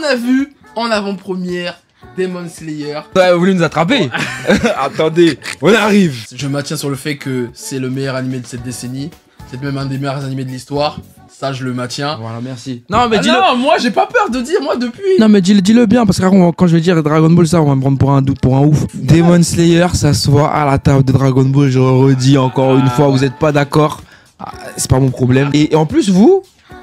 On a vu en avant-première Demon Slayer. Vous voulez nous attraper? Attendez, on arrive. Je maintiens sur le fait que c'est le meilleur animé de cette décennie. C'est même un des meilleurs animés de l'histoire. Ça, je le maintiens. Voilà, merci. Non, mais dis-le. Non, moi, j'ai pas peur de dire, moi, depuis. Non, mais dis-le bien, parce que quand je vais dire Dragon Ball, ça, on va me prendre pour un ouf. Demon Slayer, ça se voit à la table de Dragon Ball, je le redis encore une fois, vous êtes pas d'accord. C'est pas mon problème. Et en plus,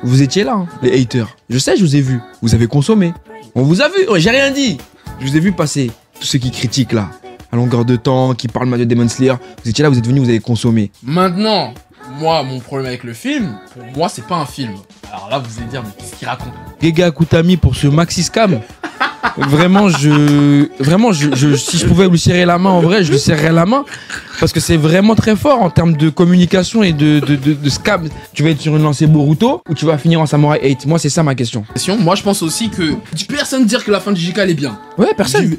vous étiez là, hein, les haters. Je sais, je vous ai vu. Vous avez consommé. On vous a vu, j'ai rien dit. Je vous ai vu passer. Tous ceux qui critiquent là, à longueur de temps, qui parlent mal de Demon Slayer, vous étiez là, vous êtes venus, vous avez consommé. Maintenant, moi, mon problème avec le film, pour moi, c'est pas un film. Alors là, vous allez dire, mais qu'est-ce qu'il raconte? Gega Kutami pour ce maxi scam. Vraiment, si je pouvais lui serrer la main en vrai, je lui serrerais la main. Parce que c'est vraiment très fort en termes de communication et de scam. Tu vas être sur une lancée Boruto ou tu vas finir en Samurai 8? Moi, c'est ça ma question. Moi, je pense aussi que personne dire que la fin de JJK elle est bien. Ouais, personne.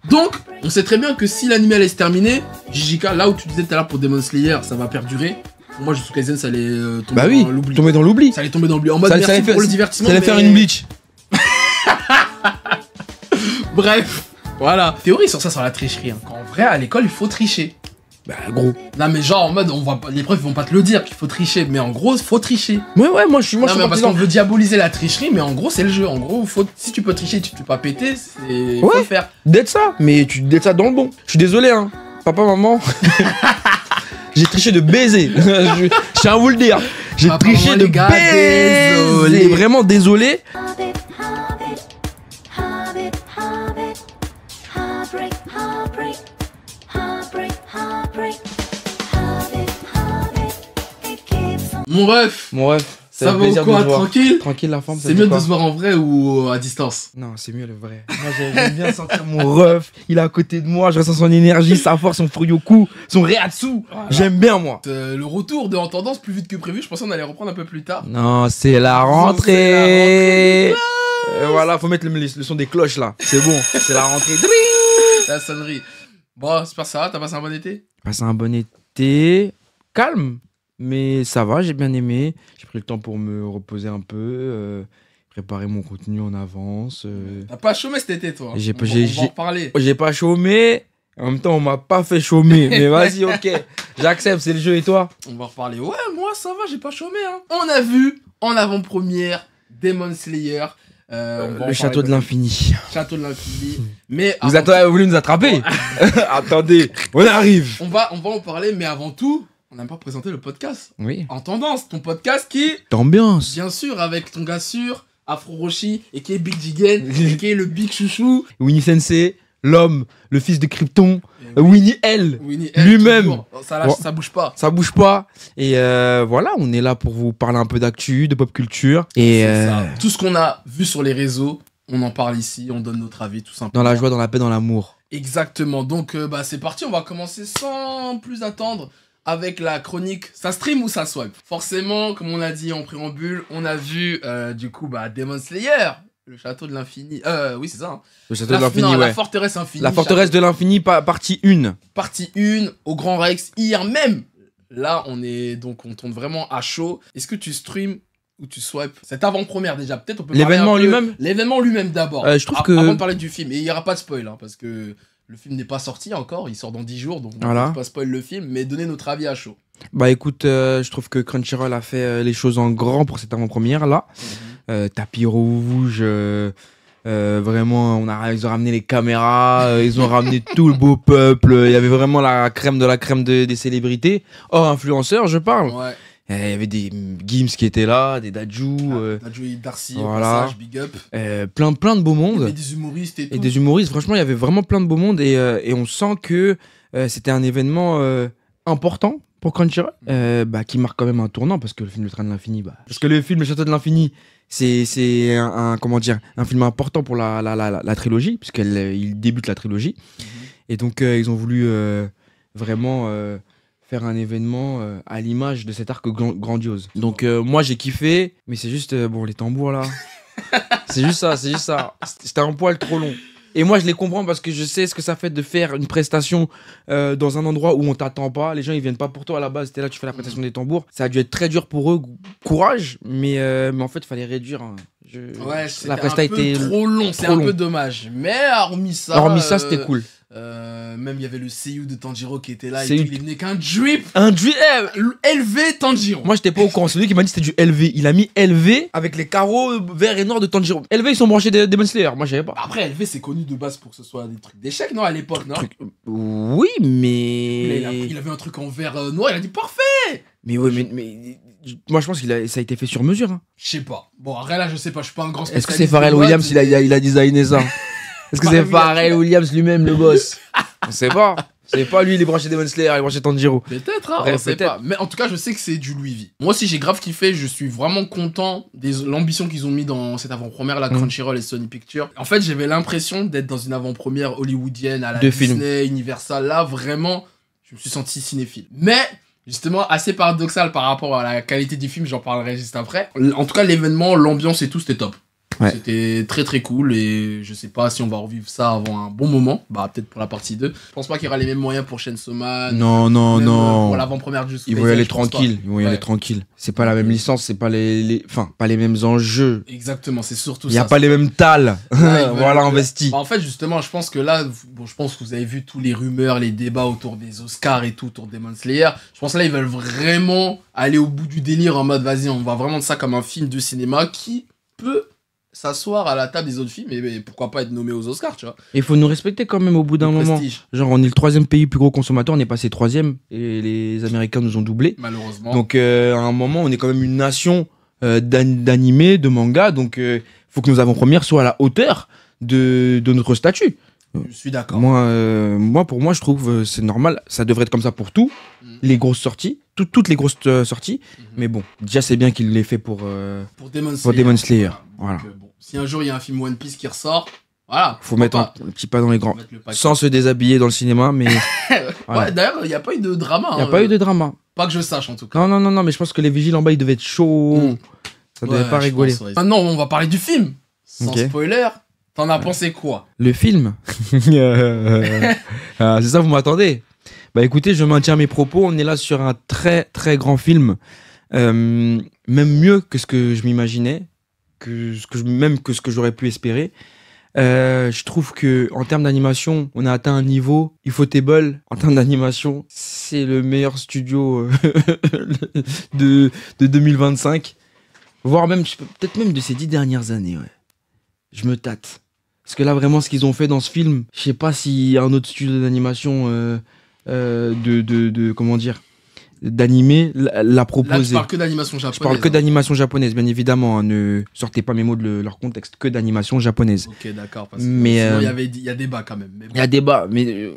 Donc, on sait très bien que si l'anime allait se terminer, JJK, là où tu disais tout à l'heure pour Demon Slayer, ça va perdurer. Pour moi, Jujutsu Kaisen, ça allait tomber dans l'oubli. Tomber dans l'oubli. Ça allait tomber dans l'oubli. En mode ça merci pour le divertissement. Ça allait faire une Bleach. Bref, voilà. Théorie sur ça, sur la tricherie. Hein. En vrai, à l'école, il faut tricher. Bah, gros. Non, mais genre, en mode, les profs ils vont pas te le dire qu'il faut tricher. Mais en gros, faut tricher. Ouais, moi, je suis parce qu'on veut diaboliser la tricherie, mais en gros, c'est le jeu. En gros, si tu peux tricher et tu te fais pas péter, il faut le faire. D'être ça, mais tu d'être ça dans le bon. Je suis désolé, hein. Papa, maman. J'ai triché de baiser. Je tiens à vous le dire. J'ai triché de baiser. Désolé. Vraiment désolé. Mon ref, ça va ou quoi? Tranquille? Tranquille la forme. C'est mieux de se voir en vrai ou à distance? Non, c'est mieux le vrai. Moi j'aime bien sentir mon ref. Il est à côté de moi, je ressens son énergie, sa force, son Furyoku, son Reatsu. Voilà. J'aime bien moi. Le retour de En Tendance plus vite que prévu, je pensais qu'on allait reprendre un peu plus tard. Non, c'est la rentrée. Voilà, faut mettre le son des cloches là. C'est bon, c'est la rentrée. La sonnerie. Bon, c'est pas ça, t'as passé un bon été? Passé un bon été. Calme. Mais ça va, j'ai bien aimé. J'ai pris le temps pour me reposer un peu, préparer mon contenu en avance. T'as pas chômé cet été, toi? On va en reparler. J'ai pas chômé. En même temps, on m'a pas fait chômer. Mais vas-y, ok. J'accepte, c'est le jeu. Et toi? On va reparler. Ouais, moi, ça va, j'ai pas chômé. Hein. On a vu, en avant-première, Demon Slayer. Le château de l'infini. Château de l'infini. Mais vous voulez nous attraper? Attendez, on arrive. On va en parler, mais avant tout... On n'a pas présenté le podcast. Oui. En Tendance, ton podcast qui... T'ambiance. Bien sûr, avec ton gars sûr, Afro Roshi, et qui est Big Jigen, et qui est le Big Chouchou. Winnie Sensei, l'homme, le fils de Krypton, Winnie L, lui-même. Ça bouge pas. Ça bouge pas. Et voilà, on est là pour vous parler un peu d'actu, de pop culture. Et ça. Tout ce qu'on a vu sur les réseaux, on en parle ici, on donne notre avis, tout simplement. Dans la joie, dans la paix, dans l'amour. Exactement. Donc, c'est parti, on va commencer sans plus attendre. Avec la chronique, ça stream ou ça swipe? Forcément, comme on a dit en préambule, on a vu du coup Demon Slayer, le château de l'infini. Oui, c'est ça. Hein. Le château de l'infini, ouais. La forteresse infinie. La forteresse de l'infini, partie 1. Partie 1, au Grand Rex, hier même. Là, on tourne vraiment à chaud. Est-ce que tu stream ou tu swipes cette avant-première déjà? Peut-être on peut l'événement lui-même. L'événement lui-même d'abord. Je trouve que... Avant de parler du film, et il n'y aura pas de spoil, hein, parce que... Le film n'est pas sorti encore, il sort dans 10 jours, donc on ne peut pas spoiler le film, mais donner notre avis à chaud. Bah écoute, je trouve que Crunchyroll a fait les choses en grand pour cette avant-première là. Tapis rouge, vraiment, ils ont ramené les caméras, ils ont ramené tout le beau peuple, il y avait vraiment la crème de la crème des célébrités, hors influenceurs je parle. Ouais. Il y avait des Gims qui étaient là, des Daju. Daju et Darcy, voilà. Passage, big up. Plein de beau monde. Il y avait des humoristes et tout. Et des humoristes, franchement, il y avait vraiment plein de beau monde. Et on sent que c'était un événement important pour Crunchyroll, qui marque quand même un tournant, parce que le film Le Train de l'Infini, parce que le film Le Château de l'Infini, c'est un film important pour la trilogie, puisqu'il débute la trilogie. Et donc, ils ont voulu vraiment... faire un événement à l'image de cet arc grandiose. Donc moi j'ai kiffé, mais c'est juste les tambours là. c'est juste ça. C'était un poil trop long. Et moi je les comprends parce que je sais ce que ça fait de faire une prestation dans un endroit où on t'attend pas. Les gens ils viennent pas pour toi à la base. T'es là, tu fais la prestation des tambours. Ça a dû être très dur pour eux. Courage, mais en fait il fallait réduire. Hein. Ouais, la c'était presta un peu était trop long, c'est trop un long. peu dommage. Mais hormis ça, c'était cool. Même il y avait le seiyuu de Tanjiro qui était là et Seiyuu. tout, il venait qu'un drip Un drip. LV Tanjiro. Moi, j'étais pas au courant. C'est lui qui m'a dit que c'était du LV. Il a mis LV avec les carreaux verts et noirs de Tanjiro. LV, ils sont branchés des Demon Slayer. Moi, je savais pas. Après, LV c'est connu de base pour que ce soit des trucs d'échecs, non, à l'époque, non? Oui, mais. Il avait un truc en vert noir, il a dit parfait. Mais ouais, mais moi, je pense que ça a été fait sur mesure. Hein. Je sais pas. Bon, après là, je sais pas, je suis pas un grand Est-ce spécialiste. que c'est Pharrell de mode, Williams, mais- il a designé ça? Est-ce que c'est Pharrell Pharrell Williams lui-même, le boss? On sait pas. C'est pas lui, il est branché Demon Slayer, il est branché Tanjiro. Peut-être, hein, Bref, on sait peut-être. pas. Mais en tout cas, je sais que c'est du Louis V. Moi aussi, j'ai grave kiffé. Je suis vraiment content de l'ambition qu'ils ont mis dans cette avant-première, la Crunchyroll et Sony Pictures. En fait, j'avais l'impression d'être dans une avant-première hollywoodienne à la De Disney, Universal. Là, vraiment, je me suis senti cinéphile. Mais, justement, assez paradoxal par rapport à la qualité du film, j'en parlerai juste après. En tout cas, l'événement, l'ambiance et tout, c'était top. Ouais. C'était très très cool et je sais pas si on va revivre ça avant un bon moment. Bah, peut-être pour la partie 2. Je pense pas qu'il y aura les mêmes moyens pour Chainsaw Man. Non, non, Même, non. pour l'avant-première du Ils vont y aller tranquille. Ils vont y Ouais. aller tranquille. C'est pas la même licence, c'est pas enfin, pas les mêmes enjeux. Exactement, c'est surtout Il y a ça. pas les mêmes tals. Ouais, ils veulent- Voilà, investi. Bah, en fait, justement, je pense que là, bon, je pense que vous avez vu tous les rumeurs, les débats autour des Oscars et tout, autour des Demon Slayer. Je pense que là, ils veulent vraiment aller au bout du délire en mode, vas-y, on va vraiment de ça comme un film de cinéma qui peut s'asseoir à la table des autres films et pourquoi pas être nommé aux Oscars, tu vois. Il faut nous respecter quand même au bout d'un Le moment. prestige, Genre, on est le 3e pays plus gros consommateur, on est passé 3e et les Américains nous ont doublé. malheureusement. Donc, à un moment, on est quand même une nation d'animés, de manga. Donc, faut que nos avant-premières soient à la hauteur de notre statut. Je suis d'accord. Pour moi, je trouve c'est normal. Ça devrait être comme ça pour tout. Mhm. Les grosses sorties, toutes les grosses sorties. Mhm. Mais bon, déjà, c'est bien qu'il l'ait fait pour Pour Demon Slayer. Voilà. Donc, bon, si un jour il y a un film One Piece qui ressort, voilà. Faut mettre pourquoi le petit pas dans les pas grands. mettre le paquet. Sans se déshabiller dans le cinéma, mais voilà. Ouais, d'ailleurs, il n'y a pas eu de drama. il n'y a hein, pas eu de drama. Pas que je sache en tout cas. Non, mais je pense que les vigiles en bas, ils devaient être chauds. Mm. Ça devait Ouais, pas je rigoler. pense, ouais. Maintenant, on va parler du film. Sans Ok. spoiler. T'en as pensé quoi? Le film Ah, c'est ça, vous m'attendez? Bah écoutez, je maintiens mes propos. On est là sur un très très grand film. Même mieux que ce que je m'imaginais. Même que ce que j'aurais pu espérer. Je trouve que en termes d'animation, on a atteint un niveau ufotable. En termes d'animation, c'est le meilleur studio de 2025. Voire même, peut-être même de ces 10 dernières années, ouais. Je me tâte. Parce que là, vraiment, ce qu'ils ont fait dans ce film, je sais pas si un autre studio d'animation comment dire, d'animé l'a Là, tu proposé. parles que d'animation japonaise. Je parle que hein. d'animation japonaise, bien évidemment. Hein, ne sortez pas mes mots de leur contexte, que d'animation japonaise. Ok, d'accord. Parce que Mais, sinon, euh, il y a débat quand même. Mais bon. Il y a débat, mais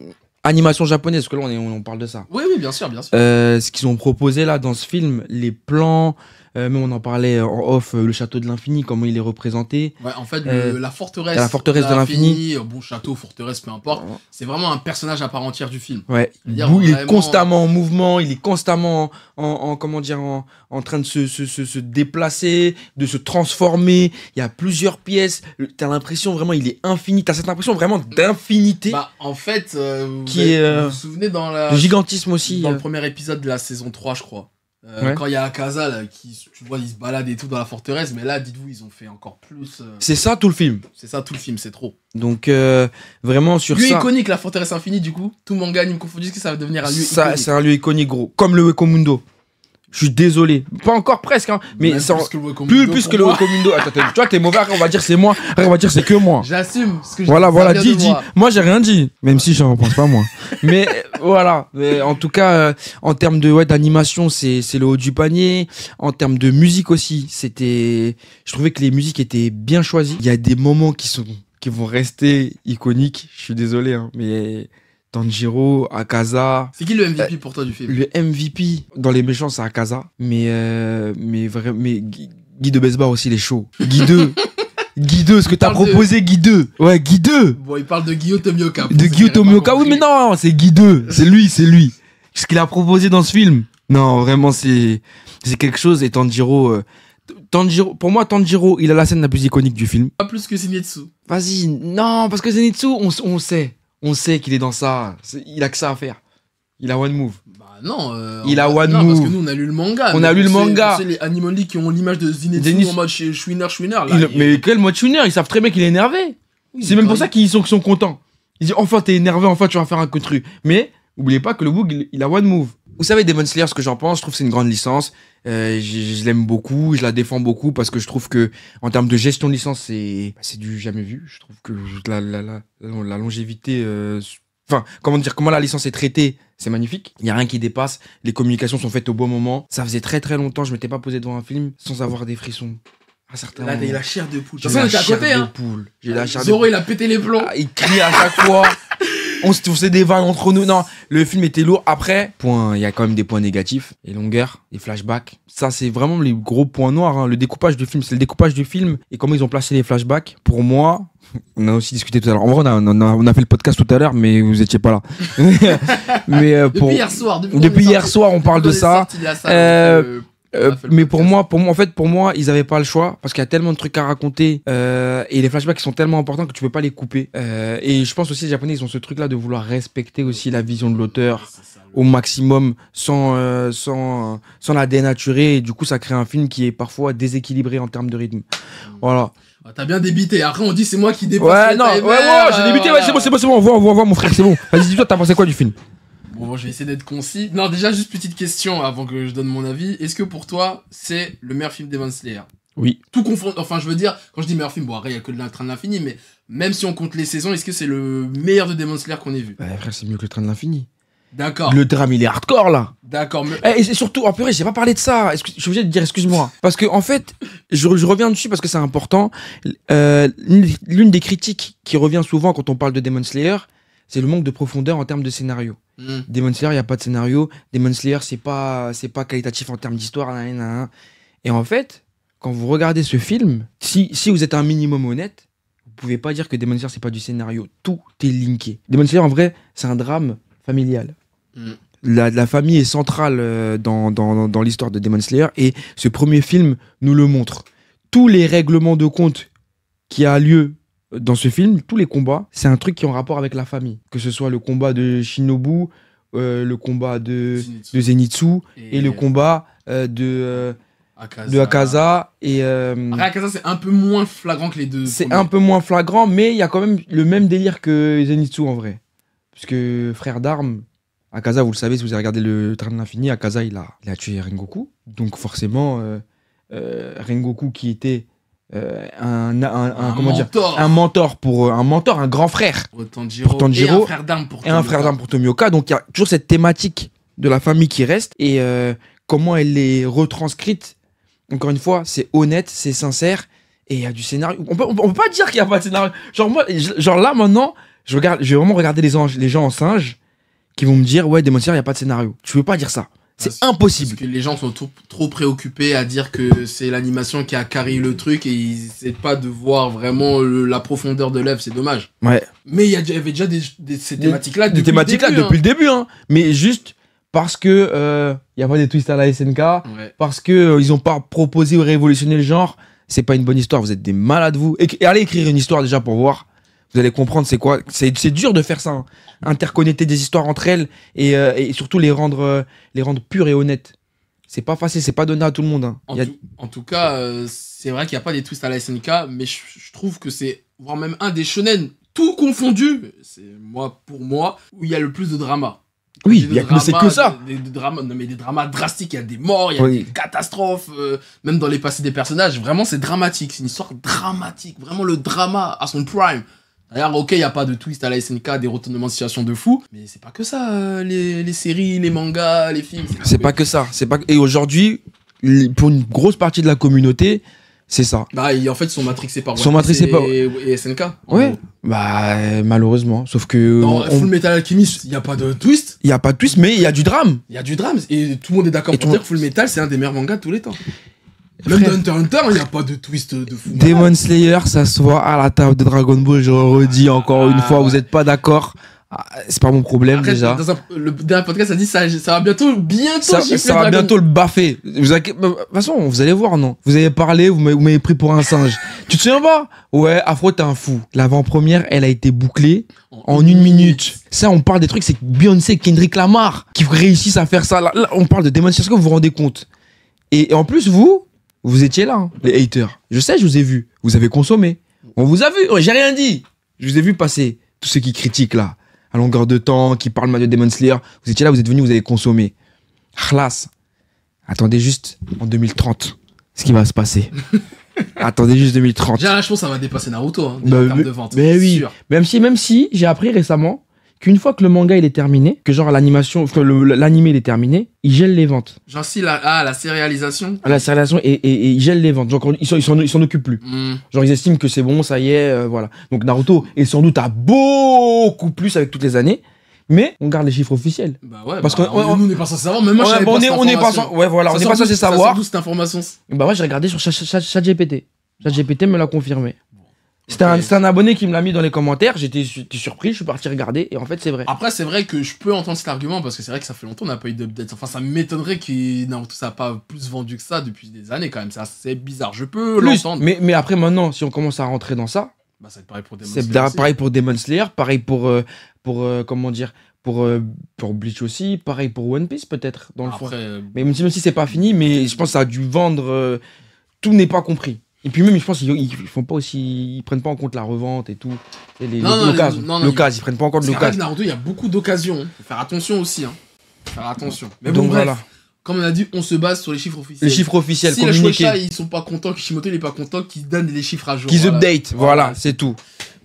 animation japonaise, parce que là, on parle de ça. Oui, bien sûr, bien sûr. Ce qu'ils ont proposé là dans ce film, les plans, même on en parlait en off, le château de l'infini, comment il est représenté. Ouais, en fait, la forteresse. la forteresse de l'infini. Bon, château, forteresse, peu importe. C'est vraiment un personnage à part entière du film. Ouais, C'est-à-dire il est vraiment- constamment en mouvement, il est constamment comment dire, en train de se déplacer, de se transformer. Il y a plusieurs pièces. T'as l'impression vraiment, il est infini. T'as cette impression vraiment d'infinité, Bah, en fait, vous vous souvenez dans la. de gigantisme aussi. Dans le premier épisode de la saison 3, je crois. Ouais. Quand il y a Akaza, là, tu vois, il se balade et tout dans la forteresse, mais là, dites-vous, ils ont fait encore plus. C'est ça tout le film. C'est ça tout le film, c'est trop. Donc vraiment sur Lieu ça. iconique, la forteresse infinie, du coup. Tout manga anime confondu, est-ce que ça va devenir un lieu Ça, iconique? c'est un lieu iconique, gros. Comme le Wekomundo. Je suis désolé. Pas encore presque, hein. Mais Même c'est plus que le Wakamundo plus pour que le moi. Wekomundo. Attends, tu vois, t'es mauvais, après, on va dire c'est moi. Après, on va dire c'est que moi. J'assume ce que je Voilà, ça voilà, vient de dis. moi. Moi, j'ai rien dit. Même si j'en pense pas, moi. Mais voilà. Mais, en tout cas, en termes d'animation, c'est le haut du panier. En termes de musique aussi, je trouvais que les musiques étaient bien choisies. Il y a des moments qui vont rester iconiques. Je suis désolé, hein. Mais Tanjiro, Akaza. C'est qui le MVP pour toi du film? Le MVP dans les méchants, c'est Akaza. Mais Guy de Besbar aussi, il est chaud. Guy 2. Guy 2, ce que t'as Parle de- proposé, Guy 2. Ouais, Guy 2. Bon, il parle de Guillaume Tomioka. De Guy Tomioka. Oui, mais non, c'est Guy 2. C'est lui. Ce qu'il a proposé dans ce film. Non, vraiment, c'est quelque chose. Et Tanjiro, pour moi, Tanjiro, il a la scène la plus iconique du film. Pas plus que Zenitsu. Vas-y, non, parce que Zenitsu, on sait. On sait qu'il est dans ça. Il a que ça à faire. Il a one move. Bah non. Il a one non, move. parce que nous, on a lu le manga. On a lu le manga. C'est les Animali qui ont l'image de Zenitsu Zenitsu. en mode chouineur. Mais quel mode tuner? Ils savent très bien qu'il est énervé. C'est même pour ça qu'ils sont contents. Ils disent enfin t'es énervé, enfin tu vas faire un truc. Mais oubliez pas que le Boog il a one move. Vous savez Demon Slayer, ce que j'en pense, je trouve que c'est une grande licence. Je l'aime beaucoup, je la défends beaucoup parce que je trouve que en termes de gestion de licence c'est du jamais vu. Je trouve que la longévité, enfin comment dire, comment la licence est traitée, c'est magnifique. Il y a rien qui dépasse. Les communications sont faites au bon moment. Ça faisait très très longtemps, je m'étais pas posé devant un film sans avoir des frissons. À certains Là, moments. t'as la chair de poule. J'ai la chair de hein. poule. J'ai la chair de Zoro, poule. il a pété les plombs. Il crie à chaque fois. On se faisait des vannes entre nous. Non, le film était lourd. Après, il y a quand même des points négatifs. Les longueurs, les flashbacks. Ça, c'est vraiment les gros points noirs. Hein. Le découpage du film, c'est le découpage du film et comment ils ont placé les flashbacks. Pour moi, on a aussi discuté tout à l'heure. En vrai, on a fait le podcast tout à l'heure, mais vous étiez pas là. Mais depuis hier soir. Depuis hier soir, on parle de ça. Mais pour moi, ils avaient pas le choix parce qu'il y a tellement de trucs à raconter et les flashbacks sont tellement importants que tu peux pas les couper. Et je pense aussi les Japonais ils ont ce truc là de vouloir respecter aussi la vision de l'auteur au maximum sans la dénaturer et du coup ça crée un film qui est parfois déséquilibré en termes de rythme. Voilà. T'as bien débité. Après on dit c'est moi qui dépasse. Ouais non, j'ai débité. Ouais, c'est bon. On voit mon frère, c'est bon. Vas-y dis-toi t'as pensé quoi du film? Bon, je vais essayer d'être concis. Non, déjà, juste petite question avant que je donne mon avis. Est-ce que pour toi, c'est le meilleur film Demon Slayer? Oui. Tout confond. Enfin, je veux dire, quand je dis meilleur film, bon, après, il y a que le Train de l'Infini, mais même si on compte les saisons, est-ce que c'est le meilleur de Demon Slayer qu'on ait vu? Bah, frère, c'est mieux que le Train de l'Infini. D'accord. Le drame, il est hardcore, là. D'accord, mais. Et surtout, en purée, j'ai pas parlé de ça. Je suis obligé de dire, excuse-moi. Parce que, en fait, je reviens dessus parce que c'est important. L'une des critiques qui revient souvent quand on parle de Demon Slayer, c'est le manque de profondeur en termes de scénario. Demon Slayer, il n'y a pas de scénario. Demon Slayer, c'est pas qualitatif en termes d'histoire. Et en fait, quand vous regardez ce film, si vous êtes un minimum honnête, vous pouvez pas dire que Demon Slayer, c'est pas du scénario. Tout est linké. Demon Slayer, en vrai, c'est un drame familial. La famille est centrale dans l'histoire de Demon Slayer et ce premier film nous le montre. Tous les règlements de compte qui a lieu dans ce film, tous les combats, c'est un truc qui est en rapport avec la famille. Que ce soit le combat de Shinobu, le combat de Zenitsu et le combat de Akaza. Et, Akaza, c'est un peu moins flagrant que les deux. C'est un peu moins flagrant, mais il y a quand même le même délire que Zenitsu en vrai. Puisque frère d'armes, Akaza, vous le savez, si vous avez regardé le Train de l'Infini, Akaza, il a tué Rengoku. Donc forcément, Rengoku qui était un mentor, un grand frère pour Tanjiro, et un frère d'armes pour Tomioka. Donc il y a toujours cette thématique de la famille qui reste et comment elle est retranscrite. Encore une fois, c'est honnête, c'est sincère et il y a du scénario. On peut pas dire qu'il y a pas de scénario. Genre là maintenant, je vais vraiment regarder les gens en singe qui vont me dire ouais, Demon Slayer, il y a pas de scénario. Tu peux pas dire ça. C'est impossible. Parce que les gens sont trop préoccupés à dire que c'est l'animation qui a carré le truc et ils essaient pas de voir vraiment la profondeur de l'œuvre, c'est dommage. Ouais. Mais il y avait déjà ces thématiques-là depuis le début. Hein. Mais juste parce que y a pas des twists à la SNK, parce que ils ont pas proposé ou révolutionné le genre, c'est pas une bonne histoire. Vous êtes des malades vous. Et allez écrire une histoire déjà pour voir. Vous allez comprendre c'est quoi. C'est dur de faire ça. Hein. Interconnecter des histoires entre elles et surtout les rendre pures et honnêtes. C'est pas facile, c'est pas donné à tout le monde. Hein. En tout cas, c'est vrai qu'il n'y a pas des twists à la SNK, mais je trouve que c'est voire même un des shonen, tout confondu, c'est pour moi, où il y a le plus de drama. Oui, mais c'est que ça. Des dramas drastiques, il y a des morts, il y a des catastrophes, même dans les passés des personnages, vraiment c'est dramatique, c'est une histoire dramatique, vraiment le drama à son prime. D'ailleurs, ok, il n'y a pas de twist à la SNK, des retournements de situation de fou, mais c'est pas que ça, les séries, les mangas, les films. C'est pas que ça. Et aujourd'hui, pour une grosse partie de la communauté, c'est ça. Bah, en fait, ils sont matrixés par et SNK. Ouais. Bah, malheureusement. Sauf que. Dans Full Metal Alchemist, il n'y a pas de twist. Il n'y a pas de twist, mais il y a du drame. Il y a du drame. Et tout le monde est d'accord pour dire que Full Metal, c'est un des meilleurs mangas de tous les temps. Même dans Hunter x Hunter, il n'y a pas de twist de fou. Demon Slayer, ça se voit à la table de Dragon Ball, je redis encore une fois, vous n'êtes pas d'accord c'est pas mon problème Arrête, déjà. le dernier podcast, ça dit ça va bientôt gifler Ça va Dragon. bientôt le baffer. De toute façon, vous allez voir, non? Vous avez parlé, vous m'avez pris pour un singe. Tu te souviens pas? Ouais, Afro, t'es un fou. L'avant-première, elle a été bouclée en 1 minute. Ça, on parle des trucs, c'est Beyoncé, Kendrick Lamar qui réussissent à faire ça. Là, on parle de Demon Slayer, est-ce que vous vous rendez compte? Et en plus, vous étiez là, hein, les haters. Je sais, je vous ai vu. Vous avez consommé. On vous a vu. J'ai rien dit. Je vous ai vu passer. Tous ceux qui critiquent là, à longueur de temps, qui parlent mal de Demon Slayer. Vous étiez là, vous êtes venus, vous avez consommé. Khlas. Attendez juste en 2030 ce qui va se passer. Attendez juste 2030. Déjà, je pense que ça va dépasser Naruto en Bah, termes de vente. Mais c'est oui. sûr. Même si j'ai appris récemment qu'une fois que le manga il est terminé, que genre l'animation, que l'animé il est terminé, il gèle les ventes. Genre si la sérialisation. La sérialisation et il gèle les ventes. Genre ils s'en occupent plus. Genre ils estiment que c'est bon, ça y est, voilà. Donc Naruto est sans doute à beaucoup plus avec toutes les années, mais on garde les chiffres officiels. Bah ouais, Parce bah, que nous on n'est pas censé savoir, même moi je savais pas cette on n'est pas information. ouais voilà, on Ça n'est sort pas d'où- censé ça sort savoir. d'où cette information? Bah ouais, j'ai regardé sur ChatGPT. ChatGPT me l'a confirmé. C'était Ok. un abonné qui me l'a mis dans les commentaires, j'étais surpris, je suis parti regarder et en fait c'est vrai. Après, c'est vrai que je peux entendre cet argument parce que c'est vrai que ça fait longtemps qu'on n'a pas eu d'update. Enfin, ça m'étonnerait que Naruto ça n'a pas plus vendu que ça depuis des années quand même. C'est assez bizarre. Je peux Plus, l'entendre. mais après maintenant, si on commence à rentrer dans ça, Bah, ça va être pareil pour Demon c'est Slayer aussi. pareil pour Demon Slayer, pareil comment dire, pour Bleach aussi, pareil pour One Piece peut-être dans le fond. Après, Mais même si c'est pas fini, mais je pense que ça a dû vendre, tout n'est pas compris. Et puis même, je pense qu'ils font pas aussi, ils prennent pas en compte la revente et tout, et Non, l'occasion, non, l'occasion, ils prennent pas en compte parce qu'avec l'occasion. Naruto, il y a beaucoup d'occasions. Hein. Faut faire attention aussi. Hein. Faut faire attention. Mais bon, Donc bref. voilà, Comme on a dit, on se base sur les chiffres officiels. les chiffres officiels Si les communiqués, Shueisha, ils sont pas contents, Kishimoto il est pas content, qu'ils donnent les chiffres à jour. qu'ils Voilà. update, voilà, c'est tout.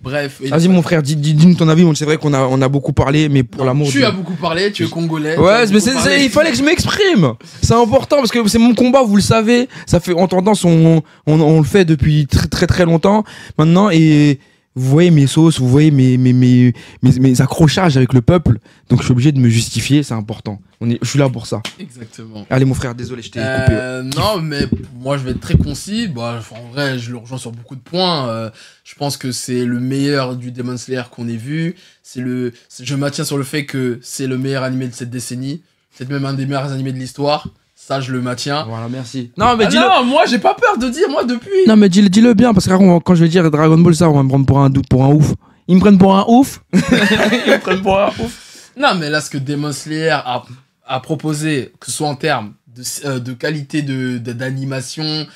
Bref. et- Vas-y mon frère, dis-nous ton avis. Bon, c'est vrai qu'on a beaucoup parlé, mais pour l'amour Tu de... as beaucoup parlé, tu es congolais. Ouais, tu as mais beaucoup parlé. il fallait que je m'exprime. C'est important parce que c'est mon combat, vous le savez. Ça fait en tendance, on le fait depuis très très très longtemps maintenant et vous voyez mes sauces, vous voyez mes accrochages avec le peuple. Donc je suis obligé de me justifier, c'est important. Je suis là pour ça. Exactement. Allez mon frère, désolé, je t'ai coupé. Non, mais moi je vais être très concis. Bah, en vrai, je le rejoins sur beaucoup de points. Je pense que c'est le meilleur du Demon Slayer qu'on ait vu. Je maintiens sur le fait que c'est le meilleur animé de cette décennie. C'est même un des meilleurs animés de l'histoire. Ça, je le maintiens. Voilà, merci. Non mais Ah dis-le. non, moi j'ai pas peur de dire, moi depuis. Non mais dis-le bien parce que quand je vais dire Dragon Ball ça, on va me prendre pour un ouf. Ils me prennent pour un ouf. Ils me prennent pour un ouf. Non, mais là, ce que Demon Slayer a proposé, que ce soit en termes de qualité d'animation,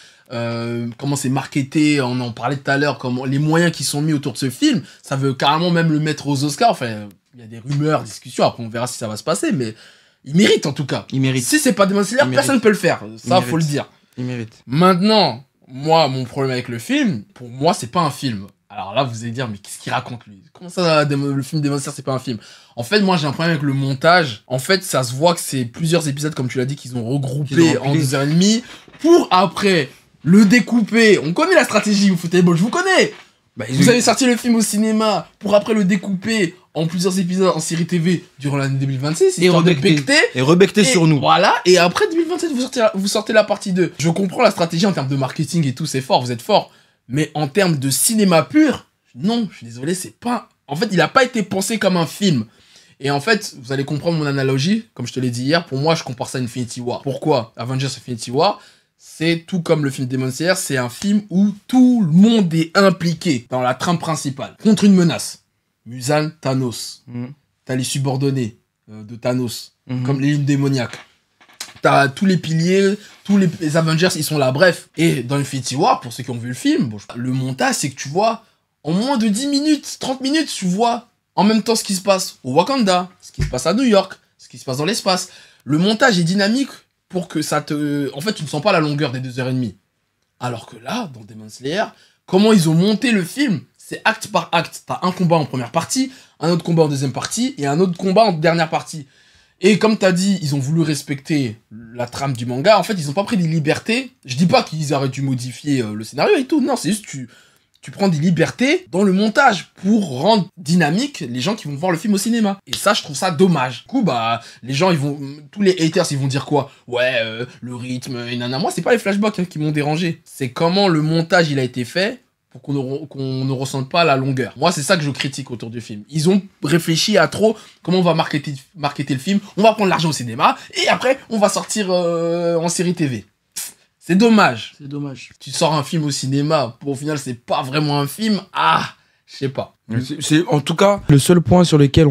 comment c'est marketé, on en parlait tout à l'heure, comment les moyens qui sont mis autour de ce film, ça veut carrément même le mettre aux Oscars. Enfin, il y a des rumeurs, discussions, après on verra si ça va se passer, mais il mérite en tout cas. Il mérite. Si c'est pas Demon Slayer, Il personne ne peut le faire. Ça, faut le mérite. dire. Il mérite. Maintenant, moi, mon problème avec le film, pour moi, c'est pas un film. Alors là, vous allez dire, mais qu'est-ce qu'il raconte lui? Comment ça, le film Demon Slayer, c'est pas un film? En fait, moi, j'ai un problème avec le montage. En fait, ça se voit que c'est plusieurs épisodes, comme tu l'as dit, qu'ils ont regroupé en 2h30 pour après le découper. On connaît la stratégie, vous foutez les balles, je vous connais. Vous avez sorti le film au cinéma pour après le découper en plusieurs épisodes en série TV durant l'année 2026. Et rebecter sur nous. Voilà, et après 2027, vous sortez la partie 2. Je comprends la stratégie en termes de marketing et tout, c'est fort, vous êtes fort. Mais en termes de cinéma pur, non, je suis désolé, c'est pas... En fait, il a pas été pensé comme un film. Et en fait, vous allez comprendre mon analogie, comme je te l'ai dit hier, pour moi, je compare ça à Infinity War. Pourquoi Avengers Infinity War, c'est tout comme le film Demon Slayer, c'est un film où tout le monde est impliqué dans la trame principale, contre une menace. Musan, Thanos. T'as les subordonnés de Thanos, comme les lignes démoniaques. T'as tous les piliers, tous les Avengers, ils sont là, bref. Et dans Infinity War, pour ceux qui ont vu le film, le montage, c'est que tu vois, en moins de 10 minutes, 30 minutes, tu vois en même temps ce qui se passe au Wakanda, ce qui se passe à New York, ce qui se passe dans l'espace. Le montage est dynamique pour que ça te... En fait, tu ne sens pas la longueur des 2h30. Alors que là, dans Demon Slayer, comment ils ont monté le film, c'est acte par acte. T'as un combat en première partie, un autre combat en deuxième partie, et un autre combat en dernière partie. Et comme t'as dit, ils ont voulu respecter la trame du manga. En fait, ils ont pas pris des libertés. Je dis pas qu'ils auraient dû modifier le scénario et tout. Non, c'est juste tu prends des libertés dans le montage pour rendre dynamique les gens qui vont voir le film au cinéma. Et ça, je trouve ça dommage. Du coup, bah, les gens, tous les haters, ils vont dire quoi? Ouais, le rythme, et nana. Moi, c'est pas les flashbacks qui m'ont dérangé. C'est comment le montage, il a été fait pour qu'on ne ressente pas la longueur. Moi, c'est ça que je critique autour du film. Ils ont réfléchi à trop comment on va marketer le film. On va prendre l'argent au cinéma et après, on va sortir en série TV. C'est dommage. C'est dommage. Tu sors un film au cinéma, au final, c'est pas vraiment un film. Ah, je sais pas. C'est en tout cas le seul point sur lequel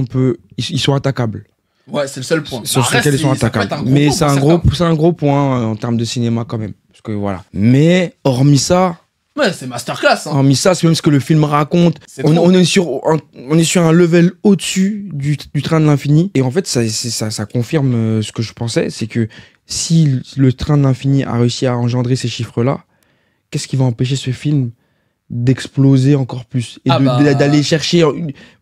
ils sont attaquables. Ouais, c'est le seul point. Sur lequel ils sont attaquables. Mais c'est un gros point en termes de cinéma quand même. Parce que voilà. Mais hormis ça. Ouais, c'est masterclass. Hein. Hormis ça, c'est même ce que le film raconte. On est sur un level au-dessus du train de l'infini. Et en fait, ça confirme ce que je pensais. C'est que si le train de l'infini a réussi à engendrer ces chiffres-là, qu'est-ce qui va empêcher ce film d'exploser encore plus et d'aller chercher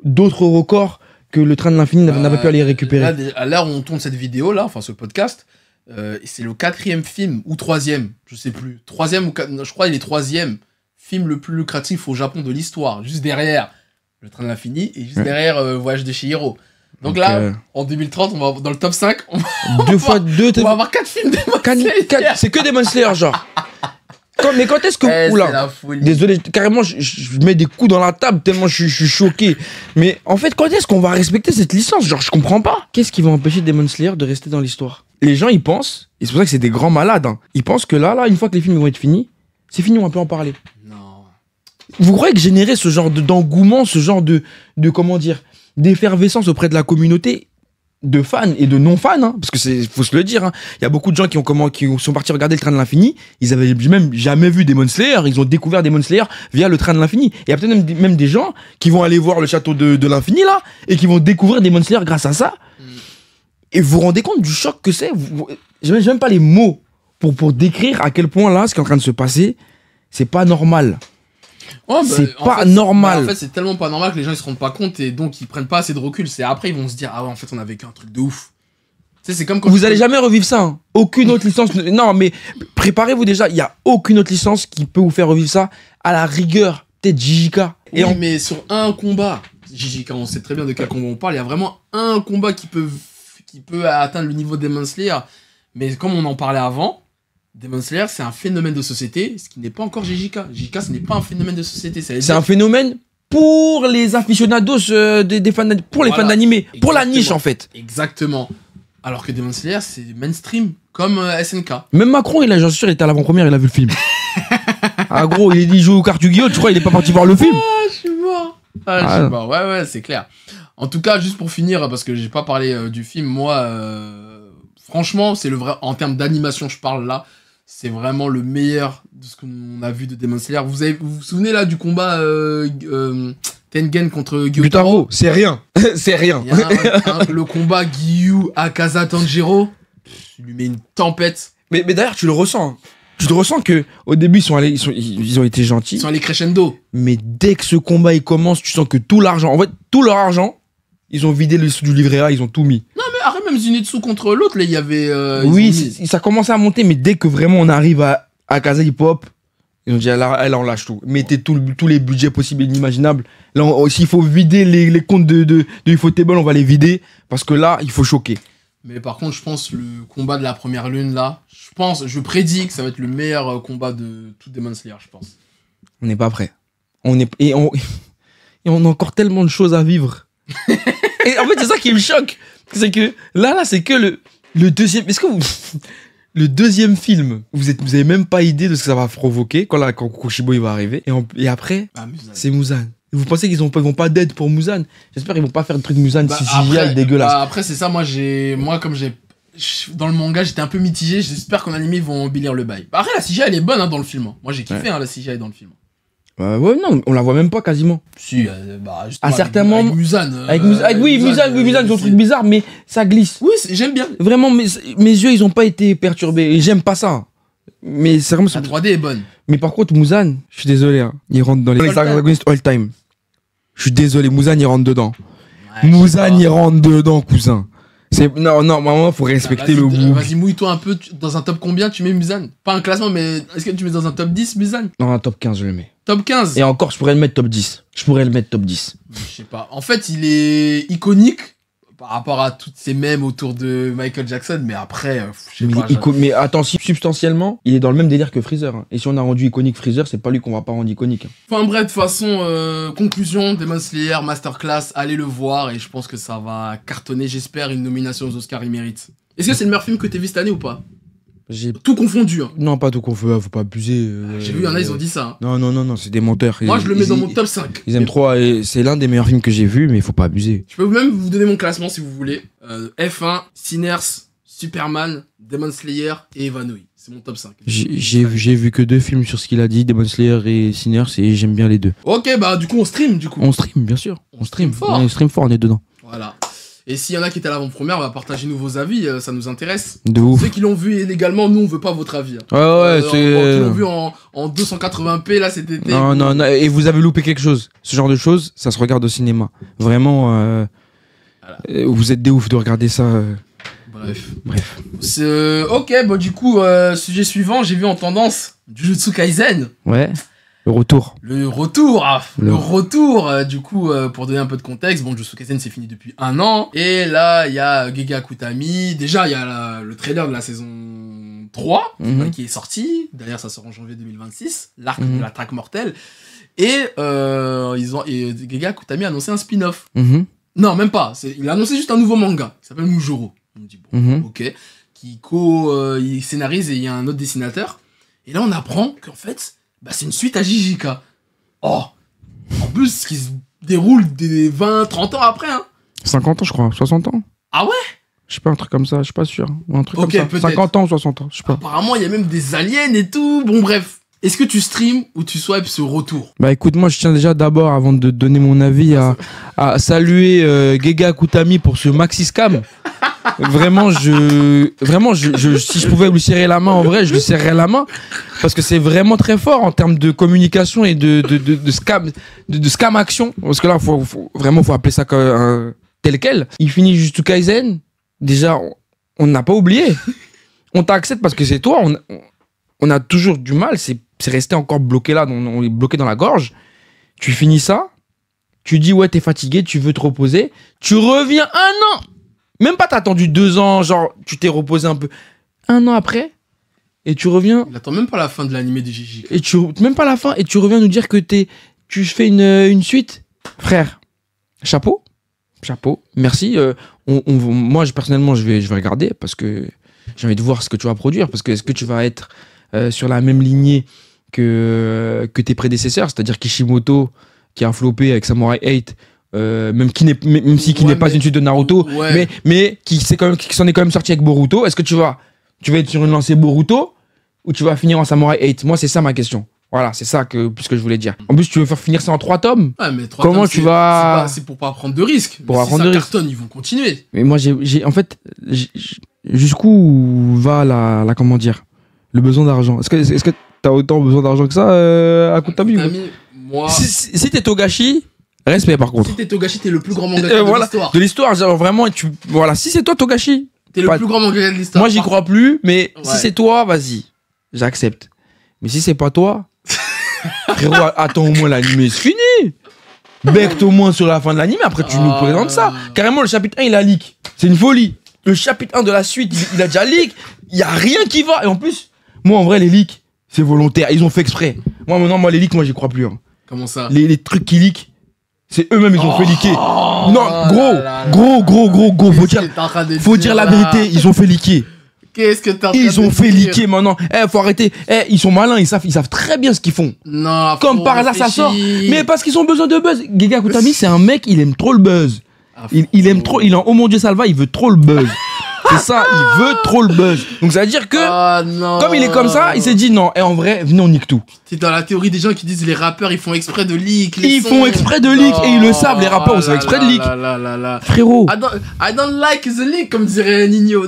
d'autres records que le train de l'infini n'a pas pu aller récupérer. Là, à l'heure où on tourne cette vidéo là, enfin ce podcast, c'est le 4e film ou 3e, je sais plus, 3e ou 4, je crois il est 3e film le plus lucratif au Japon de l'histoire, juste derrière le train de l'infini et juste derrière Voyage de Chihiro. Donc là, en 2030, on va dans le top 5, on va avoir 4 films Demon Slayer. C'est que Demon Slayer genre. Mais quand est-ce que... Oula, désolé, carrément, je mets des coups dans la table tellement je suis choqué. Mais en fait, quand est-ce qu'on va respecter cette licence? Genre, je comprends pas. Qu'est-ce qui va empêcher Demon Slayer de rester dans l'histoire? Les gens, ils pensent, et c'est pour ça que c'est des grands malades, hein, ils pensent que là, une fois que les films vont être finis, c'est fini, on va plus en parler. Non. Vous croyez que générer ce genre d'engouement, ce genre de comment dire, d'effervescence auprès de la communauté, de fans et de non-fans, hein, parce que faut se le dire, hein. Il y a beaucoup de gens qui sont partis regarder le train de l'infini, ils avaient même jamais vu Demon Slayer, ils ont découvert Demon Slayer via le train de l'infini. Et il y a peut-être même des gens qui vont aller voir le château de l'infini là, et qui vont découvrir Demon Slayer grâce à ça. Et vous vous rendez compte du choc que c'est? J'ai même pas les mots pour décrire à quel point là, ce qui est en train de se passer, c'est pas normal. Ouais, c'est pas normal. En fait, c'est tellement pas normal que les gens ils se rendent pas compte et donc ils prennent pas assez de recul. C'est après ils vont se dire ah ouais en fait on a vécu un truc de ouf. Tu sais c'est comme quand vous allez jamais revivre ça. Hein. Aucune autre licence. Non mais préparez-vous déjà. Il y a aucune autre licence qui peut vous faire revivre ça. À la rigueur peut-être JJK. Oui, mais sur un combat, JJK on sait très bien de quel combat on parle. Il y a vraiment un combat qui peut atteindre le niveau de Demon Slayer. Mais comme on en parlait avant. Demon Slayer, c'est un phénomène de société, ce qui n'est pas encore JJK. JJK, ce n'est pas un phénomène de société. C'est un phénomène pour les aficionados, des fans, pour les fans d'animé, pour la niche en fait. Exactement. Alors que Demon Slayer, c'est mainstream, comme SNK. Même Macron, j'en suis sûr, il était à l'avant-première, il a vu le film. Ah gros, il joue aux cartes Yu-Gi-Oh, tu crois, il est pas parti voir le film? Ah, je suis mort. Je suis mort. Ouais, c'est clair. En tout cas, juste pour finir, parce que j'ai pas parlé du film, moi, franchement, c'est le vrai, en termes d'animation, je parle là. C'est vraiment le meilleur de ce qu'on a vu de Demon Slayer. Vous vous souvenez là du combat Tengen contre Gyutaro? C'est rien. C'est rien. Le combat Giyu Akaza Tanjiro, il lui met une tempête. Mais d'ailleurs, tu le ressens. Hein. Tu te ressens que au début ils ont été gentils. Ils sont allés crescendo. Mais dès que ce combat il commence, tu sens que tout l'argent, en fait, tout leur argent, ils ont vidé le sous du livret A, ils ont tout mis. Non mais arrête, même Zenitsu contre l'autre, là il y avait... oui, ça commençait à monter, mais dès que vraiment on arrive à Akaza Hip Hop, ils ont dit là on lâche tout. Mettez tous les budgets possibles et inimaginables. Là, s'il faut vider les comptes de Ufotable, on va les vider, parce que là, il faut choquer. Mais par contre, je pense le combat de la première lune, là, je prédis que ça va être le meilleur combat de tout Demon Slayer, je pense. On n'est pas prêt. Et on a encore tellement de choses à vivre. Et en fait, c'est ça qui me choque. C'est que là, c'est que le deuxième. Est-ce que le deuxième film, vous avez même pas idée de ce que ça va provoquer quand Kushibo il va arriver. Et après, c'est Muzan. Vous pensez qu'ils vont pas d'aide pour Muzan? J'espère qu'ils vont pas faire de truc Muzan CGI dégueulasse. Après, c'est ça. Moi, comme dans le manga, j'étais un peu mitigé. J'espère qu'en anime, ils vont embellir le bail. Après, la CGI, elle est bonne dans le film. Moi, j'ai kiffé la CGI dans le film. Ouais, non, on la voit même pas quasiment. Si, à certains moments. Avec Muzan. Muzan, ils ont un truc bizarre, mais ça glisse. Oui, j'aime bien. Vraiment, mes yeux, ils ont pas été perturbés. Et j'aime pas ça. Mais c'est vraiment. La 3D est bonne. Mais par contre, Muzan, je suis désolé, hein, il rentre dans les antagonistes all time. Je suis désolé, Muzan, il rentre dedans. Ouais, Muzan, il rentre dedans, cousin. Non, vraiment, faut respecter le goût. Vas-y, mouille-toi un peu. Dans un top combien tu mets Muzan? Pas un classement, mais est-ce que tu mets dans un top 10 Muzan? Dans un top 15, je le mets. Top 15? Et encore, je pourrais le mettre top 10. Je sais pas. En fait, il est iconique. par rapport à toutes ces mèmes autour de Michael Jackson, mais après, je sais pas. Mais attends, substantiellement, il est dans le même délire que Freezer. Hein. Et si on a rendu iconique Freezer, c'est pas lui qu'on va pas rendre iconique. Hein. Enfin bref, de toute façon, conclusion, Demon Slayer, Masterclass, allez le voir et je pense que ça va cartonner, j'espère, une nomination aux Oscars, il mérite. Est-ce que c'est le meilleur film que t'aies vu cette année ou pas? J'ai tout confondu. Hein. Non, pas tout confondu, faut pas abuser. J'ai vu, il y en a, ils ont dit ça. Hein. Non, c'est des menteurs. Moi, je le mets dans mon top 5. Ils aiment trop, et c'est l'un des meilleurs films que j'ai vu, mais il faut pas abuser. Je peux même vous donner mon classement si vous voulez. F1, Sinners, Superman, Demon Slayer et Evanouie. C'est mon top 5. J'ai vu que 2 films sur ce qu'il a dit, Demon Slayer et Sinners, et j'aime bien les 2. Ok, bah du coup, on stream, du coup. On stream, bien sûr. On stream fort. On stream fort, on est dedans. Voilà. Et s'il y en a qui étaient à l'avant-première, on va partager nous vos avis, ça nous intéresse. De ouf. Ceux qui l'ont vu illégalement, nous on veut pas votre avis. Hein. Ouais, c'est... Qui l'ont vu en 280p là cet été. Non, et vous avez loupé quelque chose. Ce genre de choses, ça se regarde au cinéma. Vraiment, voilà. Vous êtes des ouf de regarder ça. Bref. Ok, bon du coup, sujet suivant, j'ai vu en tendance Jujutsu Kaisen. Ouais. Le retour, du coup, pour donner un peu de contexte, bon, Jujutsu Kaisen c'est fini depuis 1 an, et là, il y a Gege Akutami, déjà, il y a le trailer de la saison 3, qui est sorti, d'ailleurs, ça sort en janvier 2026, l'arc de la traque mortelle, et Gege Akutami a annoncé un spin-off. Non, même pas, il a annoncé juste un nouveau manga, qui s'appelle Mujoro. On me dit, bon, ok, qui il scénarise et il y a un autre dessinateur, et là, on apprend qu'en fait, bah, c'est une suite à JJK. Oh, en plus, qui se déroule des 20-30 ans après, hein. 50 ans, je crois, 60 ans. Ah ouais? Je sais pas, un truc comme ça, je suis pas sûr. Un truc comme ça. Peut-être. 50 ans ou 60 ans, je sais pas. Apparemment, il y a même des aliens et tout. Bon, bref. Est-ce que tu stream ou tu swipes ce retour? Bah écoute, moi je tiens déjà d'abord, avant de donner mon avis, à saluer Gege Akutami pour ce maxi scam. Vraiment, si je pouvais lui serrer la main, en vrai, je lui serrerais la main. Parce que c'est vraiment très fort en termes de communication et de scam action. Parce que là, faut appeler ça tel quel. Il finit Jujutsu Kaisen. Déjà, on n'a pas oublié. On t'accepte parce que c'est toi. On a toujours du mal. C'est resté encore bloqué là. On est bloqué dans la gorge. Tu finis ça. Tu dis, ouais, t'es fatigué, tu veux te reposer. Tu reviens 1 an. Même pas t'as attendu 2 ans, genre, tu t'es reposé un peu. 1 an après, et tu reviens... Il attend même pas la fin de l'animé des JJK. Même pas la fin, et tu reviens nous dire que tu fais une suite. Frère, chapeau, merci. Moi, personnellement, je vais regarder, parce que j'ai envie de voir ce que tu vas produire, parce que est-ce que tu vas être sur la même lignée que tes prédécesseurs, c'est-à-dire Kishimoto, qui a floppé avec Samurai 8, même si qui n'est pas une suite de Naruto, mais qui s'en est quand même sorti avec Boruto. Est-ce que tu vas être sur une lancée Boruto ou tu vas finir en Samurai 8? Moi, c'est ça ma question. Voilà, c'est ça que je voulais dire. En plus, tu veux faire finir ça en 3 tomes. Ouais, mais 3 Comment tomes, tu vas... C'est pour pas prendre de risques. Pour si prendre ça de risques. cartonne, ils vont continuer. Mais moi, en fait, jusqu'où va comment dire, le besoin d'argent? Est-ce que t'as autant besoin d'argent que ça, Akutami? Moi... Si t'es Togashi... Respect par contre. Si t'es Togashi, t'es le plus grand mangaka de l'histoire. De l'histoire, genre vraiment, voilà, si c'est toi Togashi, t'es le plus grand mangaka de l'histoire. Moi j'y crois plus, mais si c'est toi, vas-y, j'accepte. Mais si c'est pas toi, frérot, attends au moins l'anime, c'est fini. Becte au moins sur la fin de l'anime, après tu nous présentes ça. Carrément, le chapitre 1 il a leak. C'est une folie. Le chapitre 1 de la suite, il a déjà leak. Il y a rien qui va. Et en plus, moi en vrai, les leaks, c'est volontaire. Ils ont fait exprès. Moi maintenant, les leaks, moi j'y crois plus. Hein. Comment ça? Les trucs qui leak. C'est eux-mêmes, ils ont fait leaker. Non, gros, faut dire la vérité, ils ont fait leaker. Qu'est-ce que t'as Ils ont fait leaker maintenant. Faut arrêter. Ils sont malins, ils savent très bien ce qu'ils font. Non, comme par hasard, ça sort. Mais parce qu'ils ont besoin de buzz. Gege Akutami, c'est un mec, il aime trop le buzz. Il aime trop, il est en oh mon dieu, Salva, il veut trop le buzz. C'est ça, il veut trop le buzz. Donc ça veut dire que, comme il est comme ça, il s'est dit non, et en vrai, venez, on nique tout. C'est dans la théorie des gens qui disent les rappeurs, ils font exprès de leak. Ils font exprès de leak, et ils le savent, les rappeurs, ils font exprès de leak. Frérot. I don't like the leak, comme dirait Nino.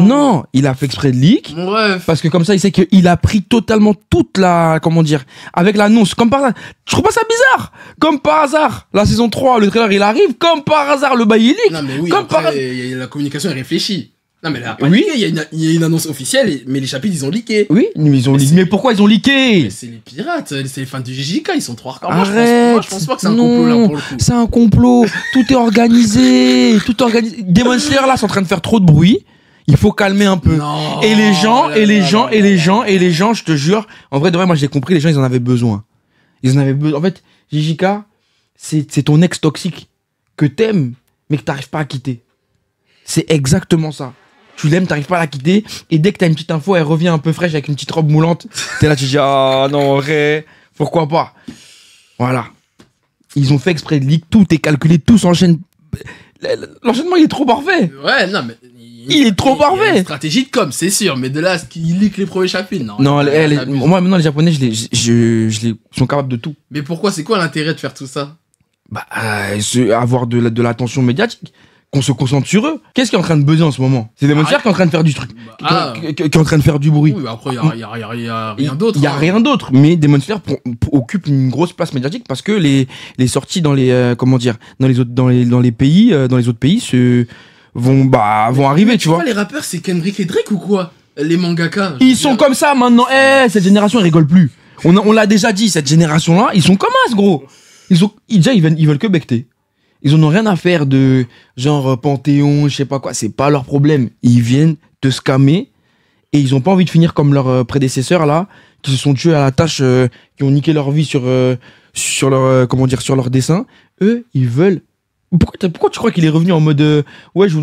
Non, il a fait exprès de leak. Bref. Parce que comme ça, il sait qu'il a pris totalement toute la, comment dire, avec l'annonce, comme par hasard. Je trouve pas ça bizarre. Comme par hasard, la saison 3, le trailer, il arrive, comme par hasard, le bail est leak. Non, mais oui, après, la communication est réfléchie. Non, mais là, pas Oui. leaké, il y a une annonce officielle, mais les chapitres, ils ont leaké. Oui, mais ils ont mais pourquoi ils ont leaké? Mais c'est les pirates, c'est les fans du JJK, ils sont trop hardcore. Arrête. Moi, je pense pas que c'est un complot, là, pour le coup. C'est un complot. Tout est organisé. Tout est organisé. Demon Slayer, là, sont en train de faire trop de bruit. Il faut calmer un peu. Non. Et les gens, je te jure, en vrai, de vrai, moi, j'ai compris, les gens, ils en avaient besoin. Ils en avaient besoin. En fait, JJK, c'est ton ex toxique que t'aimes, mais que t'arrives pas à quitter. C'est exactement ça. Tu l'aimes, t'arrives pas à la quitter, et dès que t'as une petite info, elle revient un peu fraîche avec une petite robe moulante. T'es là, tu dis, ah non, en vrai, pourquoi pas? Voilà. Ils ont fait exprès de leak, tout est calculé, tout s'enchaîne. L'enchaînement, il est trop parfait. Ouais, non, mais. Il est trop Il y a parfait. une stratégie de com, c'est sûr, mais de là, ce qu'il leak les premiers chapitres, non. Non, Abuse. moi, maintenant, les Japonais, ils sont capables de tout. Mais pourquoi, c'est quoi l'intérêt de faire tout ça? Bah, avoir de l'attention médiatique. Qu'on se concentre sur eux. Qu'est-ce qui est en train de buzzer en ce moment? C'est Demon Slayer qui est en train de faire du truc. Qui est en train de faire du bruit. Oui, après, il y a rien d'autre. Il y a rien d'autre. Mais Demon Slayer occupe une grosse place médiatique parce que les sorties dans les comment dire dans les autres pays vont arriver, tu vois. Les rappeurs, c'est Kendrick et Drake ou quoi? Les mangaka. Ils sont comme ça maintenant. Cette génération, elle rigole plus. On l'a déjà dit, cette génération-là, ils sont comme ça, gros. Déjà, ils veulent que becter. Ils en ont rien à faire de genre Panthéon, je sais pas quoi. C'est pas leur problème. Ils viennent te scammer et ils ont pas envie de finir comme leurs prédécesseurs là, qui se sont tués à la tâche, qui ont niqué leur vie sur leur comment dire, sur leur dessin. Eux, ils veulent. Pourquoi tu crois qu'il est revenu en mode ouais, je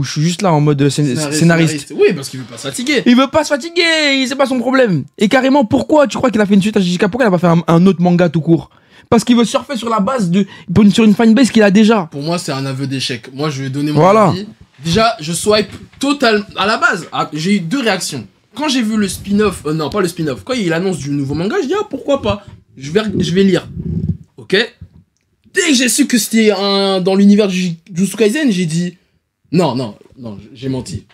suis juste là en mode scénariste. Oui, parce qu'il veut pas se fatiguer. Il veut pas se fatiguer, c'est pas son problème. Et carrément, pourquoi tu crois qu'il a fait une suite à JJK? Pourquoi il a pas fait un autre manga tout court? Parce qu'il veut surfer sur la base sur une fanbase qu'il a déjà. Pour moi, c'est un aveu d'échec. Moi, je vais donner mon avis. Déjà, je swipe total à la base. J'ai eu deux réactions. Quand j'ai vu le spin-off, non, pas le spin-off. Quand il annonce du nouveau manga, je dis pourquoi pas. Je vais lire. Ok. Dès que j'ai su que c'était dans l'univers du Jujutsu Kaisen, j'ai dit non, j'ai menti.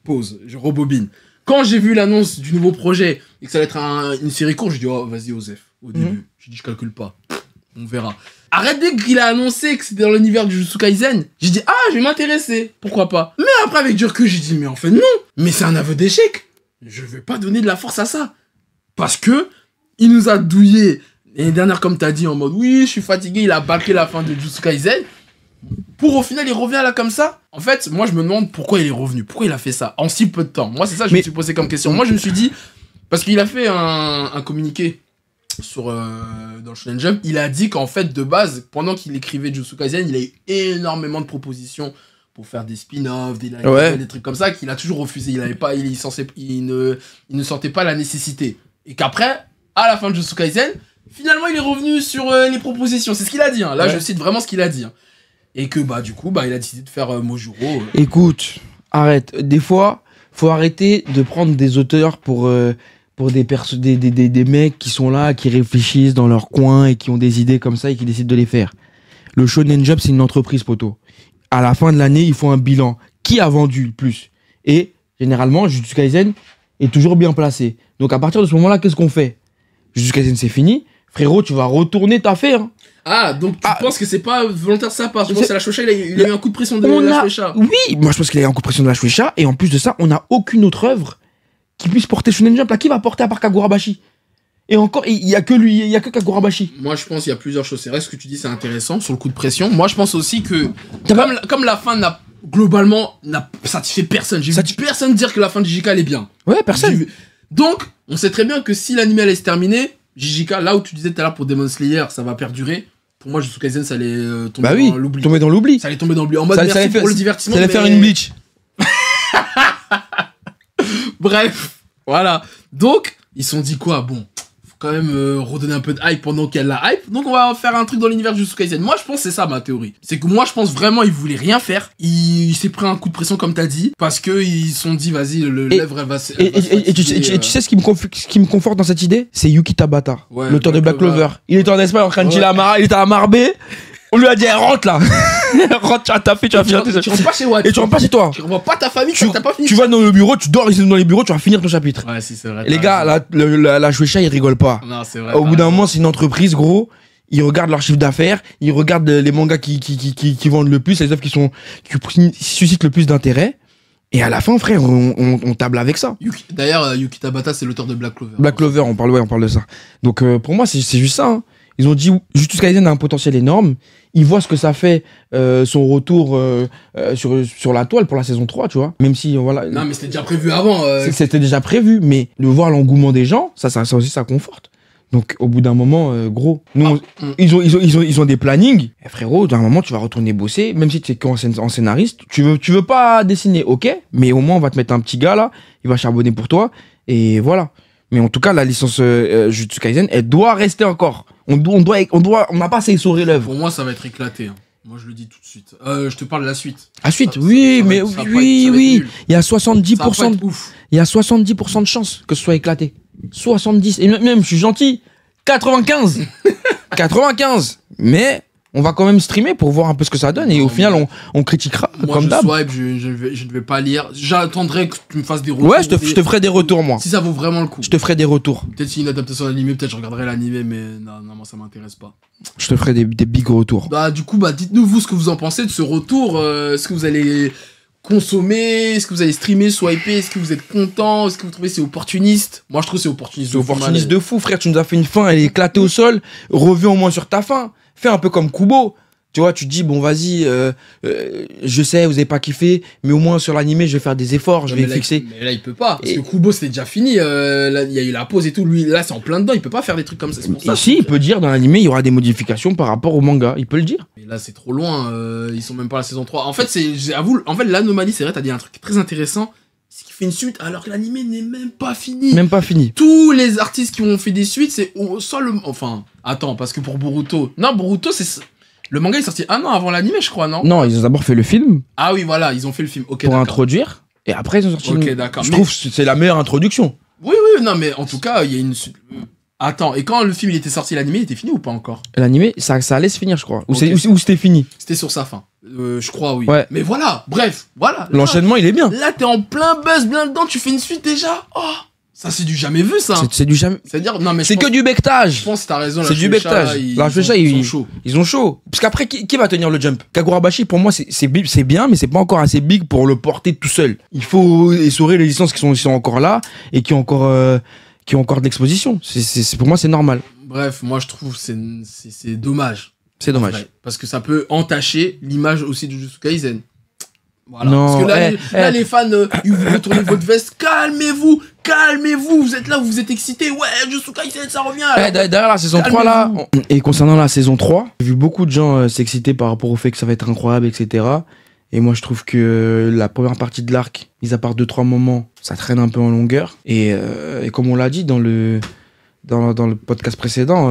Pause, je rebobine. Quand j'ai vu l'annonce du nouveau projet et que ça allait être une série courte, j'ai dit vas-y Osef au début. J'ai dit je calcule pas. On verra. Arrête, dès qu'il a annoncé que c'était dans l'univers du Jujutsu Kaisen, j'ai dit je vais m'intéresser, pourquoi pas. Mais après avec du recul, j'ai dit mais en fait non, mais c'est un aveu d'échec. Je vais pas donner de la force à ça. Parce que il nous a douillé l'année dernière, comme t'as dit, en mode oui, je suis fatigué, il a bâclé la fin de Jujutsu Kaisen. Pour au final, il revient là comme ça. En fait, moi je me demande pourquoi il est revenu, pourquoi il a fait ça en si peu de temps. Moi c'est ça que je me suis posé comme question. Moi je me suis dit, parce qu'il a fait un communiqué dans le Shonen Jump, il a dit qu'en fait de base, pendant qu'il écrivait Jujutsu Kaisen, il a eu énormément de propositions pour faire des spin-offs, des trucs comme ça, qu'il a toujours refusé. Il ne sentait pas la nécessité. Et qu'après, à la fin de Jujutsu Kaisen, finalement il est revenu sur les propositions. C'est ce qu'il a dit. Là je cite vraiment ce qu'il a dit. Et que du coup il a décidé de faire Mojuro. Écoute, arrête. Des fois, faut arrêter de prendre des auteurs pour des mecs qui sont là, qui réfléchissent dans leur coin et qui ont des idées comme ça et qui décident de les faire. Le Shonen Jump, c'est une entreprise, poto. À la fin de l'année, il faut un bilan. Qui a vendu le plus? Et généralement, Jujutsu Kaisen est toujours bien placé. Donc à partir de ce moment-là, qu'est-ce qu'on fait? Jujutsu Kaisen, c'est fini. Frérot, tu vas retourner t'affaire. Donc tu penses que c'est pas volontaire de sa part? Tu penses que la Shueisha, il a eu un coup de pression de la Shueisha? Oui, moi je pense qu'il a eu un coup de pression de la Shueisha. Et en plus de ça, on n'a aucune autre œuvre qui puisse porter Shonen Jump. Là, qui va porter à part Kagurabashi? Et encore, il y a que lui, il y a que Kagurabashi. Moi, je pense qu'il y a plusieurs choses. C'est vrai, ce que tu dis, c'est intéressant sur le coup de pression. Moi, je pense aussi que comme la fin n'a globalement n'a satisfait personne. J'ai vu personne dire que la fin de JJK elle est bien. Ouais, personne. Donc, on sait très bien que si l'anime allait se terminer, JJK, là où tu disais tout à l'heure pour Demon Slayer, ça va perdurer. Pour moi, Jujutsu Kaisen, ça allait tomber dans l'oubli. Tomber dans l'oubli. Ça allait tomber dans l'oubli. En mode merci pour le divertissement. Ça allait faire une Bleach. Bref, voilà. Donc, ils se sont dit quoi? Bon, faut quand même redonner un peu de hype pendant qu'il y a de la hype. Donc, on va faire un truc dans l'univers de Jujutsu Kaisen. Moi, je pense que c'est ça ma théorie. C'est que moi, je pense vraiment il voulait rien faire. Il s'est pris un coup de pression, comme t'as dit, parce qu'ils se sont dit, vas-y, l'œuvre, elle va se. Et tu sais ce qui me conforte dans cette idée? C'est Yuki Tabata, l'auteur de Black Clover. Il était en Espagne en train de chiller à Mara, il était à Marbé. On lui a dit, rentre là. Rentre, tu vas taffer, tu vas finir tes chapitres. Tu rentres pas chez Watt. Et tu rentres pas chez toi. Tu revois pas ta famille, t'as pas fini. Tu vas dans le bureau, tu dors dans les bureaux, tu vas finir ton chapitre. Ouais, si, c'est vrai. Les gars, la Shueisha, ils rigolent pas. Non, c'est vrai. Au bout d'un moment, c'est une entreprise, gros. Ils regardent leur chiffre d'affaires, ils regardent les mangas qui vendent le plus, les œuvres qui suscitent le plus d'intérêt. Et à la fin, frère, on table avec ça. D'ailleurs, Yuki Tabata, c'est l'auteur de Black Clover. Black Clover, on parle de ça. Donc pour moi, c'est juste ça. Hein. Ils ont dit Jujutsu Kaisen a un potentiel énorme. Ils voient ce que ça fait son retour sur la toile pour la saison 3, tu vois. Même si, voilà. Non, mais c'était déjà prévu avant. C'était déjà prévu, mais de voir l'engouement des gens, ça aussi, ça conforte. Donc, au bout d'un moment, gros, nous, ils ont des plannings. Et frérot, d'un moment, tu vas retourner bosser, même si tu es qu'en scénariste. Tu veux pas dessiner, ok, mais au moins, on va te mettre un petit gars là, il va charbonner pour toi, et voilà. Mais en tout cas, la licence Jujutsu Kaisen, elle doit rester encore. On n'a pas assez essoré l'œuvre. Pour moi, ça va être éclaté. Hein. Moi, je le dis tout de suite. Je te parle de la suite. La suite, oui. Il y a 70%. Il y a 70% de chances que ce soit éclaté. 70. Et même, je suis gentil. 95. 95. Mais on va quand même streamer pour voir un peu ce que ça donne. Et au final, on critiquera comme d'hab. Moi, je ne vais pas lire. J'attendrai que tu me fasses des retours. Ouais, je te ferai des retours, moi. Si ça vaut vraiment le coup. Je te ferai des retours. Peut-être si une adaptation animée, peut-être je regarderai l'animé, mais non, moi, ça m'intéresse pas. Je te ferai des big retours. Bah, du coup, dites-nous, vous, ce que vous en pensez de ce retour. Est-ce que vous allez consommer? Est-ce que vous allez streamer, swiper? Est-ce que vous êtes content? Est-ce que vous trouvez c'est opportuniste? Moi, je trouve c'est opportuniste. C'est opportuniste de fou, frère. Tu nous as fait une fin, elle est éclatée au sol. Reviens au moins sur ta fin. Fais un peu comme Kubo. Tu vois, tu te dis, bon, vas-y, je sais, vous avez pas kiffé, mais au moins sur l'animé, je vais faire des efforts, je vais fixer. Mais là, il peut pas, parce que Kubo, c'était déjà fini. Là, il y a eu la pause et tout. Lui, là, c'est en plein dedans, il peut pas faire des trucs comme ça. Si, il peut dire, dans l'animé, il y aura des modifications par rapport au manga. Il peut le dire. Mais là, c'est trop loin. Ils sont même pas à la saison 3. En fait, j'avoue, l'anomalie, c'est vrai, t'as dit un truc très intéressant. C'est qu'il fait une suite alors que l'animé n'est même pas fini. Même pas fini. Tous les artistes qui ont fait des suites, c'est enfin, attends, parce que pour Boruto. Non, Boruto, c'est. Le manga est sorti un an avant l'animé, je crois, non? Non, ils ont d'abord fait le film. Ah oui, voilà, ils ont fait le film. Ok, pour introduire. Et après, ils ont sorti. Ok, d'accord. Je trouve que c'est la meilleure introduction. Oui, non, mais en tout cas, il y a une. Attends, et quand le film il était sorti, l'animé, il était fini ou pas encore? L'animé, ça allait se finir, je crois. Okay. Ou c'était fini? C'était sur sa fin. Je crois, oui. Ouais. Mais voilà, bref, voilà. L'enchaînement, il est bien. Là, t'es en plein buzz, bien dedans, tu fais une suite déjà. Oh! Ça, c'est du jamais vu, ça. C'est du jamais. C'est-à-dire, non, mais c'est que du bectage. Je pense que t'as raison. C'est du bectage. La Shueisha, ils ont chaud. Parce qu'après, qui va tenir le jump? Kagurabashi, pour moi, c'est bien, mais c'est pas encore assez big pour le porter tout seul. Il faut essorer les licences qui sont encore là et qui ont encore de l'exposition. Pour moi, c'est normal. Bref, moi, je trouve c'est dommage. C'est dommage. Vrai, parce que ça peut entacher l'image aussi de Jujutsu Kaisen. Voilà. Non, parce que là, les fans, vous retournez votre veste, calmez-vous, vous êtes là, vous êtes excités, ouais, Jujutsu Kaisen, ça revient. Derrière la saison 3 là, et concernant la saison 3, j'ai vu beaucoup de gens s'exciter par rapport au fait que ça va être incroyable, etc. Et moi je trouve que la première partie de l'arc, mis à part 2-3 moments, ça traîne un peu en longueur. Et comme on l'a dit dans le podcast précédent,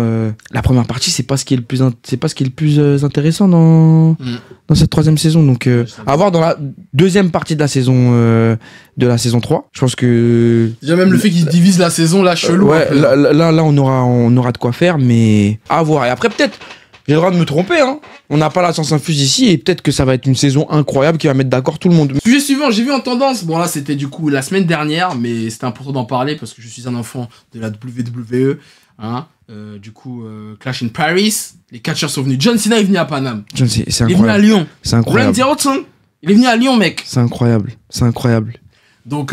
la première partie c'est pas ce qui est le plus intéressant dans cette troisième saison. Donc à voir dans la deuxième partie de la saison 3. Je pense que déjà même le fait qu'ils divisent la saison là chelou. Ouais, là on aura de quoi faire, mais à voir. Et après peut-être j'ai le droit de me tromper, hein. On n'a pas la science infuse ici et peut-être que ça va être une saison incroyable qui va mettre d'accord tout le monde. Sujet suivant, j'ai vu en tendance. Bon là c'était du coup la semaine dernière, mais c'était important d'en parler parce que je suis un enfant de la WWE. Hein. Du coup, Clash in Paris, les catcheurs sont venus. John Cena est venu à Paname. C'est incroyable. Il est venu à Lyon. C'est incroyable. Randy Orton, il est venu à Lyon, mec. C'est incroyable. Donc,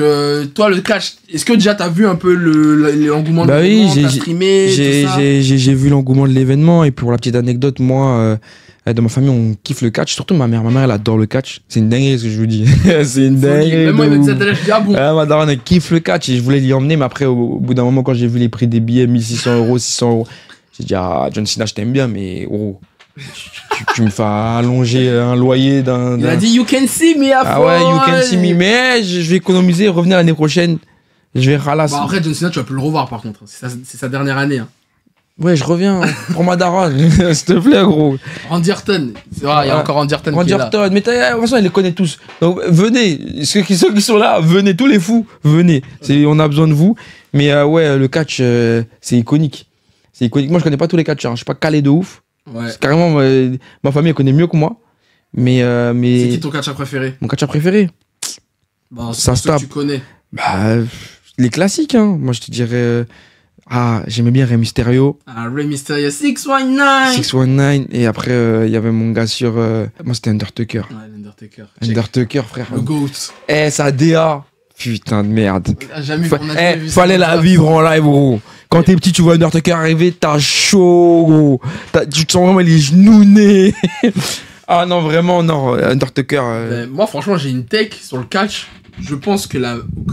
toi, le catch, est-ce que déjà t'as vu un peu l'engouement de l'événement? T'as streamé, j'ai vu l'engouement de l'événement. Et pour la petite anecdote, moi, dans ma famille, on kiffe le catch. Surtout ma mère. Ma mère, elle adore le catch. C'est une dinguerie ce que je vous dis. C'est une dinguerie. Même moi, il m'a dit ça tout à l'heure, je dis, ah bon. Ma daronne, elle kiffe le catch. Et je voulais l'y emmener. Mais après, au bout d'un moment, quand j'ai vu les prix des billets, 1600 €, 600 €, j'ai dit, ah, John Cena, je t'aime bien, mais oh. Tu me fais allonger un loyer d'un... Il a dit you can see me à fond. Ah ouais, you can see me. Mais je vais économiser, revenir l'année prochaine. Je vais ralasser. Bah après, John Cena, tu vas plus le revoir par contre. C'est sa dernière année. Hein. Ouais, je reviens. Pour ma daronne, s'il te plaît, gros. Randy Orton. C'est vrai, il y a encore Randy Orton. Randy Orton. Mais de toute façon, il les connaît tous. Donc venez. Ceux qui sont là, venez. Tous les fous, venez. On a besoin de vous. Mais ouais, le catch, c'est iconique. C'est iconique. Moi, je connais pas tous les catcheurs. Je suis pas calé de ouf. Ouais. Carrément, ma famille elle connaît mieux que moi. Mais... C'est qui ton catcheur préféré? Mon catcheur préféré? Bah, ça se tape. Que tu connais. Bah, les classiques, hein. Moi, je te dirais Ah, j'aimais bien Rey Mysterio. Ah, Rey Mysterio 619. 619. Et après, il y avait mon gars sur. Moi, c'était Undertaker. Ouais, l'Undertaker. Undertaker, frère. Le GOAT. Eh, sa DA. Putain de merde. On a jamais vu ça. Fallait la vivre en live, gros. Quand t'es petit, tu vois Undertaker arriver, t'as chaud, gros. Tu te sens vraiment les genoux nés. Ah non, vraiment, non. Undertaker. Ben, moi, franchement, j'ai une take sur le catch. Je pense que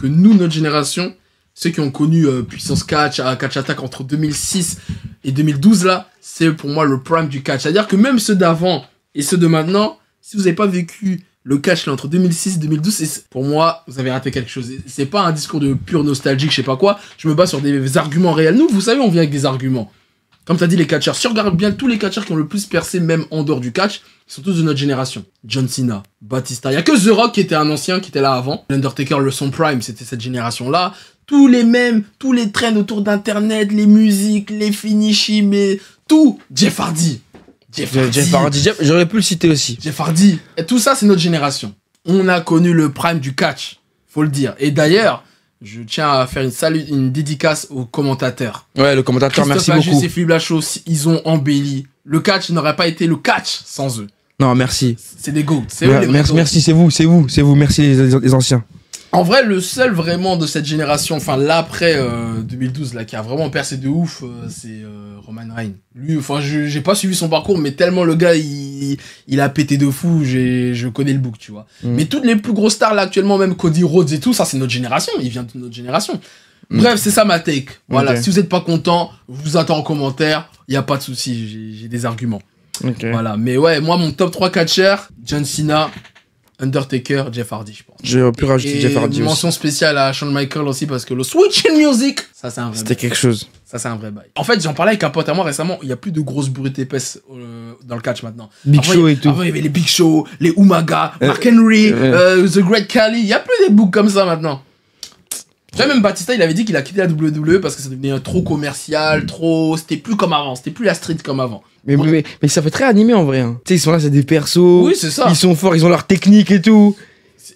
nous, notre génération, ceux qui ont connu Puissance Catch, Catch Attack entre 2006 et 2012, là, c'est pour moi le prime du catch. C'est-à-dire que même ceux d'avant et ceux de maintenant, si vous n'avez pas vécu le catch là, entre 2006 et 2012, pour moi, vous avez raté quelque chose. C'est pas un discours de pure nostalgie, je sais pas quoi. Je me base sur des arguments réels. Nous, vous savez, on vient avec des arguments. Comme t'as dit, les catcheurs. Si on regarde bien tous les catcheurs qui ont le plus percé, même en dehors du catch, ils sont tous de notre génération. John Cena, Batista. Il y a que The Rock qui était un ancien, qui était là avant. L'Undertaker, le son prime, c'était cette génération-là. Tous les mêmes, tous les trends autour d'Internet, les musiques, les finishes, mais tout. Jeff Hardy. Jeff Hardy, j'aurais pu le citer aussi. Jeff Hardy. Et tout ça, c'est notre génération. On a connu le prime du catch, faut le dire. Et d'ailleurs, je tiens à faire une dédicace aux commentateurs. Ouais, le commentateur, merci beaucoup. Christophe et Philippe Lachaud, ils ont embelli. Le catch n'aurait pas été le catch sans eux. Non, merci. C'est des goats. C'est eux les merci, merci, c'est vous. Merci les anciens. En vrai, le seul vraiment de cette génération, enfin l'après 2012, là, qui a vraiment percé de ouf, c'est Roman Reigns. Lui, enfin, j'ai pas suivi son parcours, mais tellement le gars, il a pété de fou, je connais le book, tu vois. Mais toutes les plus grosses stars, là, actuellement, même Cody Rhodes et tout, ça, c'est notre génération, il vient de notre génération. Bref, c'est ça ma take. Voilà, si vous êtes pas content, je vous attends en commentaire, y a pas de souci, j'ai des arguments. Voilà, mais ouais, moi, mon top 3 catcheurs, John Cena, Undertaker, Jeff Hardy, je pense. J'ai pu rajouter Jeff Hardy. Une mention spéciale à Shawn Michaels aussi parce que le Switch in Music, ça c'est un vrai. C'était quelque chose. Ça c'est un vrai bail. En fait, j'en parlais avec un pote à moi récemment. Il y a plus de grosses brutes épaisses dans le catch maintenant. Big Show et tout. Avant il y avait les Big Show, les Umaga, Mark Henry, The Great Khali. Il y a plus des books comme ça maintenant. Tu vois, même Batista, il avait dit qu'il a quitté la WWE parce que ça devenait trop commercial, c'était plus comme avant, c'était plus la street comme avant. Mais ça fait très animé en vrai. Hein. Tu sais, ils sont là, c'est des persos. Oui, c'est ça. Ils sont forts, ils ont leur technique et tout.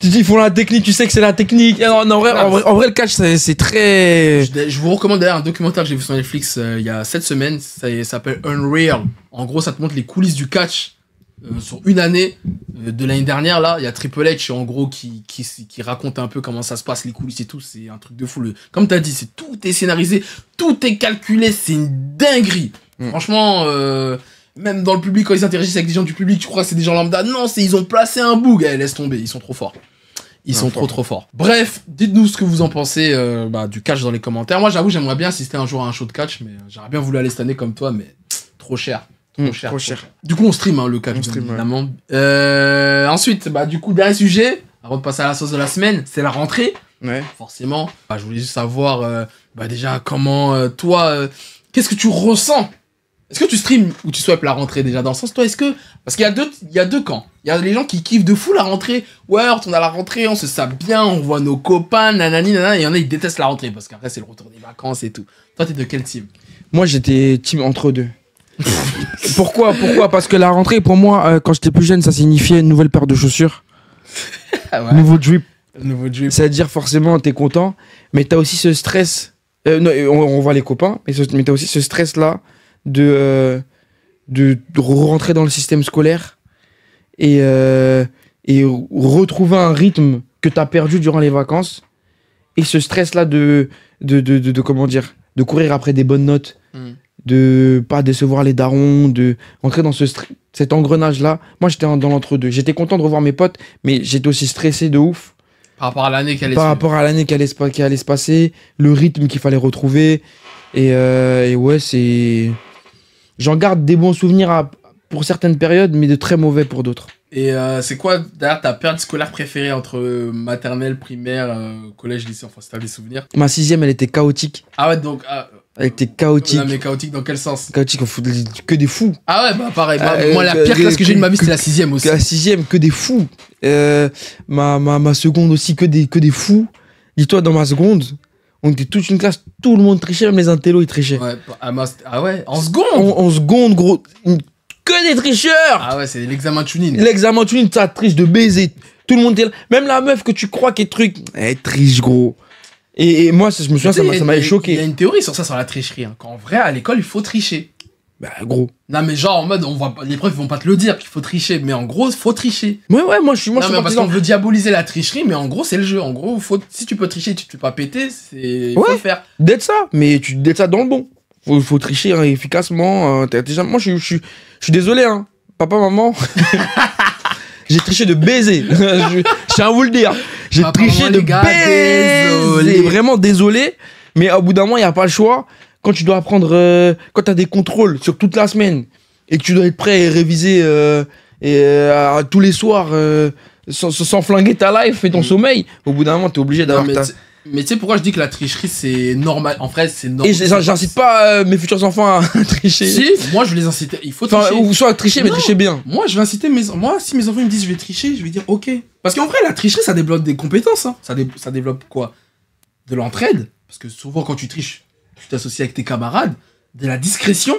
Tu dis, ils font la technique, tu sais que c'est la technique. Non, en vrai, le catch, c'est très. Je vous recommande d'ailleurs un documentaire que j'ai vu sur Netflix il y a 7 semaines. Ça s'appelle Unreal. En gros, ça te montre les coulisses du catch sur une année de l'année dernière. Là, il y a Triple H en gros qui raconte un peu comment ça se passe, les coulisses et tout. C'est un truc de fou. Comme tu as dit, tout est scénarisé, tout est calculé. C'est une dinguerie. Franchement, même dans le public, quand ils interagissent avec des gens du public, tu crois que c'est des gens lambda. Non, ils ont placé un boug. Laisse tomber, ils sont trop forts. Ils sont trop forts. Bref, dites-nous ce que vous en pensez du catch dans les commentaires. Moi, j'avoue, j'aimerais bien assister un jour à un show de catch, mais j'aurais bien voulu aller cette année comme toi, mais trop cher. Trop cher. Du coup, on stream le catch, évidemment. Ouais. Ensuite, du coup, dernier sujet, avant de passer à la sauce de la semaine, c'est la rentrée. Ouais. Forcément. Je voulais juste savoir, déjà, comment, toi, qu'est-ce que tu ressens? Est-ce que tu stream ou tu swipes la rentrée déjà? Dans le sens, toi, parce qu'il y a deux camps. Il y a les gens qui kiffent de fou la rentrée. Ouais, on retourne à la rentrée, on se sape bien, on voit nos copains, nanani, nanana. Et il y en a, ils détestent la rentrée parce qu'après, c'est le retour des vacances et tout. Toi, t'es de quel team? Moi, j'étais team entre deux. Pourquoi? Parce que la rentrée, pour moi, quand j'étais plus jeune, ça signifiait une nouvelle paire de chaussures. Ouais. Nouveau drip. C'est-à-dire, forcément, t'es content, mais t'as aussi ce stress. Non, on voit les copains, mais t'as aussi ce stress-là de rentrer dans le système scolaire et retrouver un rythme que t'as perdu durant les vacances. Et ce stress-là de comment dire, de courir après des bonnes notes. De pas décevoir les darons, de rentrer dans cet engrenage-là. Moi, j'étais dans l'entre-deux. J'étais content de revoir mes potes, mais j'étais aussi stressé de ouf. Par rapport à l'année qui allait se passer, le rythme qu'il fallait retrouver. Et ouais, c'est... J'en garde des bons souvenirs pour certaines périodes, mais de très mauvais pour d'autres. Et c'est quoi, d'ailleurs, ta période scolaire préférée entre maternelle, primaire, collège, lycée? Enfin, si t'as des souvenirs. Ma 6e, elle était chaotique. Ah ouais, donc... Elle était chaotique. Non, mais chaotique dans quel sens? Chaotique, on fout que des fous. Ah ouais, pareil. Moi, la pire classe que j'ai eu de ma vie, c'était la 6e aussi. La 6e, que des fous. Ma seconde aussi, que des fous. Dis-toi, dans ma seconde, on était toute une classe, tout le monde trichait, même les intellos, ils trichaient. Ouais, ah ouais, en seconde? En seconde, gros. Que des tricheurs! Ah ouais, c'est l'examen tuning. L'examen tuning, ça triche de baiser. Tout le monde est là. Même la meuf que tu crois qu'elle truc, elle triche, gros. Et moi, je me souviens, ça m'avait Il y a choqué. une théorie sur ça, sur la tricherie. Hein. Qu'en vrai, à l'école, il faut tricher. Bah, gros. Non, mais genre, en mode, les profs, ils vont pas te le dire qu'il faut tricher. Mais en gros, il faut tricher. Ouais, moi, je suis Non, mais parce partisan. qu'on veut diaboliser la tricherie, mais en gros, c'est le jeu. En gros, si tu peux tricher, tu te fais pas péter, il faut le faire. D'être ça, mais d'être ça dans le bon. Faut tricher hein, efficacement. Moi, je suis désolé, hein. Papa, maman. J'ai triché de baiser. Je tiens à vous le dire. J'ai Papa, triché maman, de les gars, baiser. désolé. Vraiment désolé. Mais au bout d'un moment, il n'y a pas le choix. Quand tu dois apprendre, quand tu as des contrôles sur toute la semaine et que tu dois être prêt et réviser tous les soirs sans flinguer ta life et ton sommeil, au bout d'un moment, tu es obligé d'avoir Mais tu sais pourquoi je dis que la tricherie, c'est normal. En vrai, c'est normal. Et j'incite pas mes futurs enfants à tricher. Si, moi, je les incite. Il faut tricher. Ou soit tricher, mais Non. tricher bien. Moi, je vais inciter moi, si mes enfants me disent je vais tricher, je vais dire ok. Parce qu'en vrai, la tricherie, ça développe des compétences. Hein. Ça développe quoi? De l'entraide. Parce que souvent, quand tu triches, tu t'associes avec tes camarades. De la discrétion.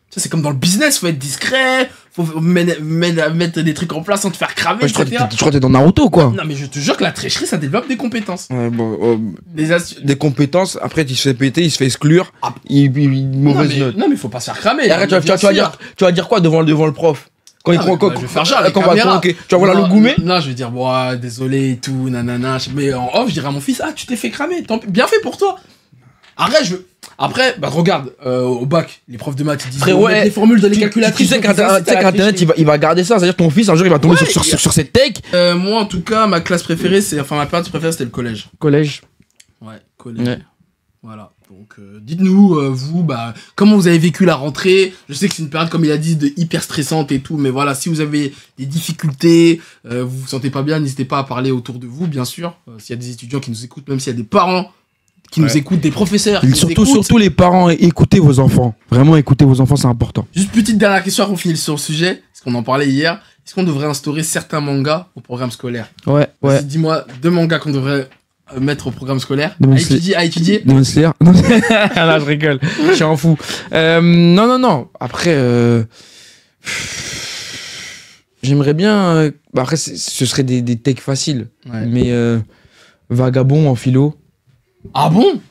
Ça, c'est comme dans le business, faut être discret, faut mettre des trucs en place sans te faire cramer, Ouais, je etc. crois que t'es dans Naruto, quoi. Non, mais je te jure que la tricherie, ça développe des compétences. Ouais, bon, Des des compétences, après il se fait péter, il se fait exclure, Ah. mauvaise note. Non, mais faut pas se faire cramer. Et après, tu vas dire quoi devant le prof quand il prend, je vais faire genre, les quand on va caméras. convoquer. Tu vas voir la Non, goumé. Non, je vais dire, bon, désolé et tout, nanana. Mais en off, je dirais à mon fils, tu t'es fait cramer, bien fait pour toi. Après, regarde, au bac, les profs de maths, ils disent, Frère, on ouais, met les formules de les Tu calculatrices. sais donc ils incitent à la qu'Internet, tricherie. il va garder ça, c'est-à-dire que ton fils, un jour, il va tomber Ouais, sur cette tech. Moi, en tout cas, ma classe préférée, ma période préférée, c'était le collège. Collège. Ouais, collège. Ouais. Voilà. Donc, dites-nous, vous, comment vous avez vécu la rentrée. Je sais que c'est une période, comme il a dit, hyper stressante et tout, mais voilà, si vous avez des difficultés, vous vous sentez pas bien, n'hésitez pas à parler autour de vous, bien sûr. S'il y a des étudiants qui nous écoutent, même s'il y a des parents qui nous écoutent, des professeurs qui nous écoutent. Surtout les parents, écoutez vos enfants. Vraiment, écoutez vos enfants, c'est important. Juste petite dernière question avant qu'on finisse sur le sujet, parce qu'on en parlait hier. Est-ce qu'on devrait instaurer certains mangas au programme scolaire? Ouais, Vas-y, dis-moi 2 mangas qu'on devrait mettre au programme scolaire. Demon À étudier. Demon Slayer. Non, là, je rigole. Je suis un fou. Non. Après, j'aimerais bien. Après, ce serait des techs faciles. Ouais. Mais Vagabond en philo. Ah bon?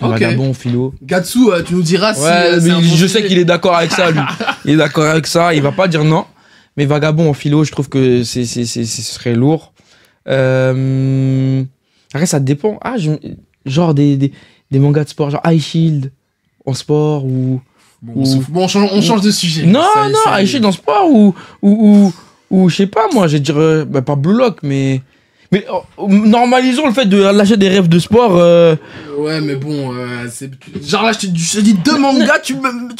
Ok. Vagabond en philo. Gatsu, tu nous diras si. Ouais, c'est un bon je sais sujet. qu'il est d'accord avec ça, lui. Il est d'accord avec ça. Il va pas dire non. Mais Vagabond en philo, je trouve que ce serait lourd. Après, ça dépend. Genre des mangas de sport, genre High Shield en sport ou. Bon, on change de sujet. Non, Ça, non, ça- High Shield en sport ou je sais pas, moi, je dirais. Pas Blue Lock, mais. Mais normalisons le fait de lâcher des rêves de sport. Ouais, mais bon, genre là, je te dis 2 mangas, tu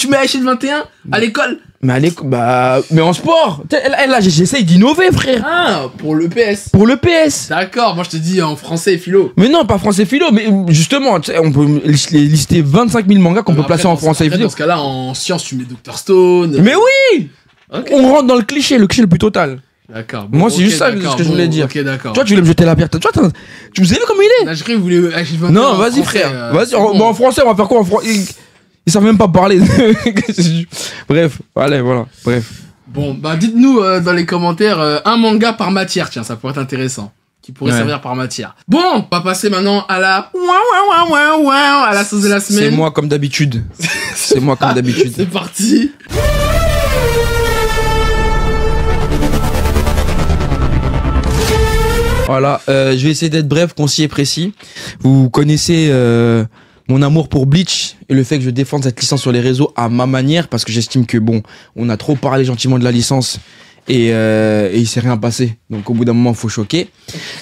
mets High Shield 21 à l'école. Mais allez, mais en sport. Là, j'essaye d'innover, frère. Ah, pour le PS. Pour le PS. D'accord, moi je te dis en français et philo. Mais non, pas français philo, mais justement, tu sais, on peut lister 25 000 mangas qu'on peut Après, placer en dans ce- français et après, philo. Dans ce cas-là, en sciences, tu mets Dr Stone. Mais oui, Ok. on rentre dans le cliché le plus total. D'accord. Moi, c'est juste ça d'accord, ce que je voulais dire. Ok, d'accord. Toi, tu voulais me jeter la pierre. Toi, tu me sais comment il est. Là, je croyais que vous voulez High Shield 21 Non, en vas-y, français, frère. Vas-y, c'est bon. en français, on va faire quoi en français? Ils savent même pas parler. Bref, allez, voilà. Bref. Bon, dites-nous dans les commentaires un manga par matière, tiens, ça pourrait être intéressant. Qui pourrait Ouais. servir par matière. Bon, on va passer maintenant à la à la sauce de la semaine. C'est moi comme d'habitude. C'est moi comme d'habitude. C'est parti. Voilà, je vais essayer d'être bref, concis et précis. Vous connaissez mon amour pour Bleach et le fait que je défende cette licence sur les réseaux à ma manière parce que j'estime que bon, on a trop parlé gentiment de la licence et il s'est rien passé. Donc au bout d'un moment, il faut choquer.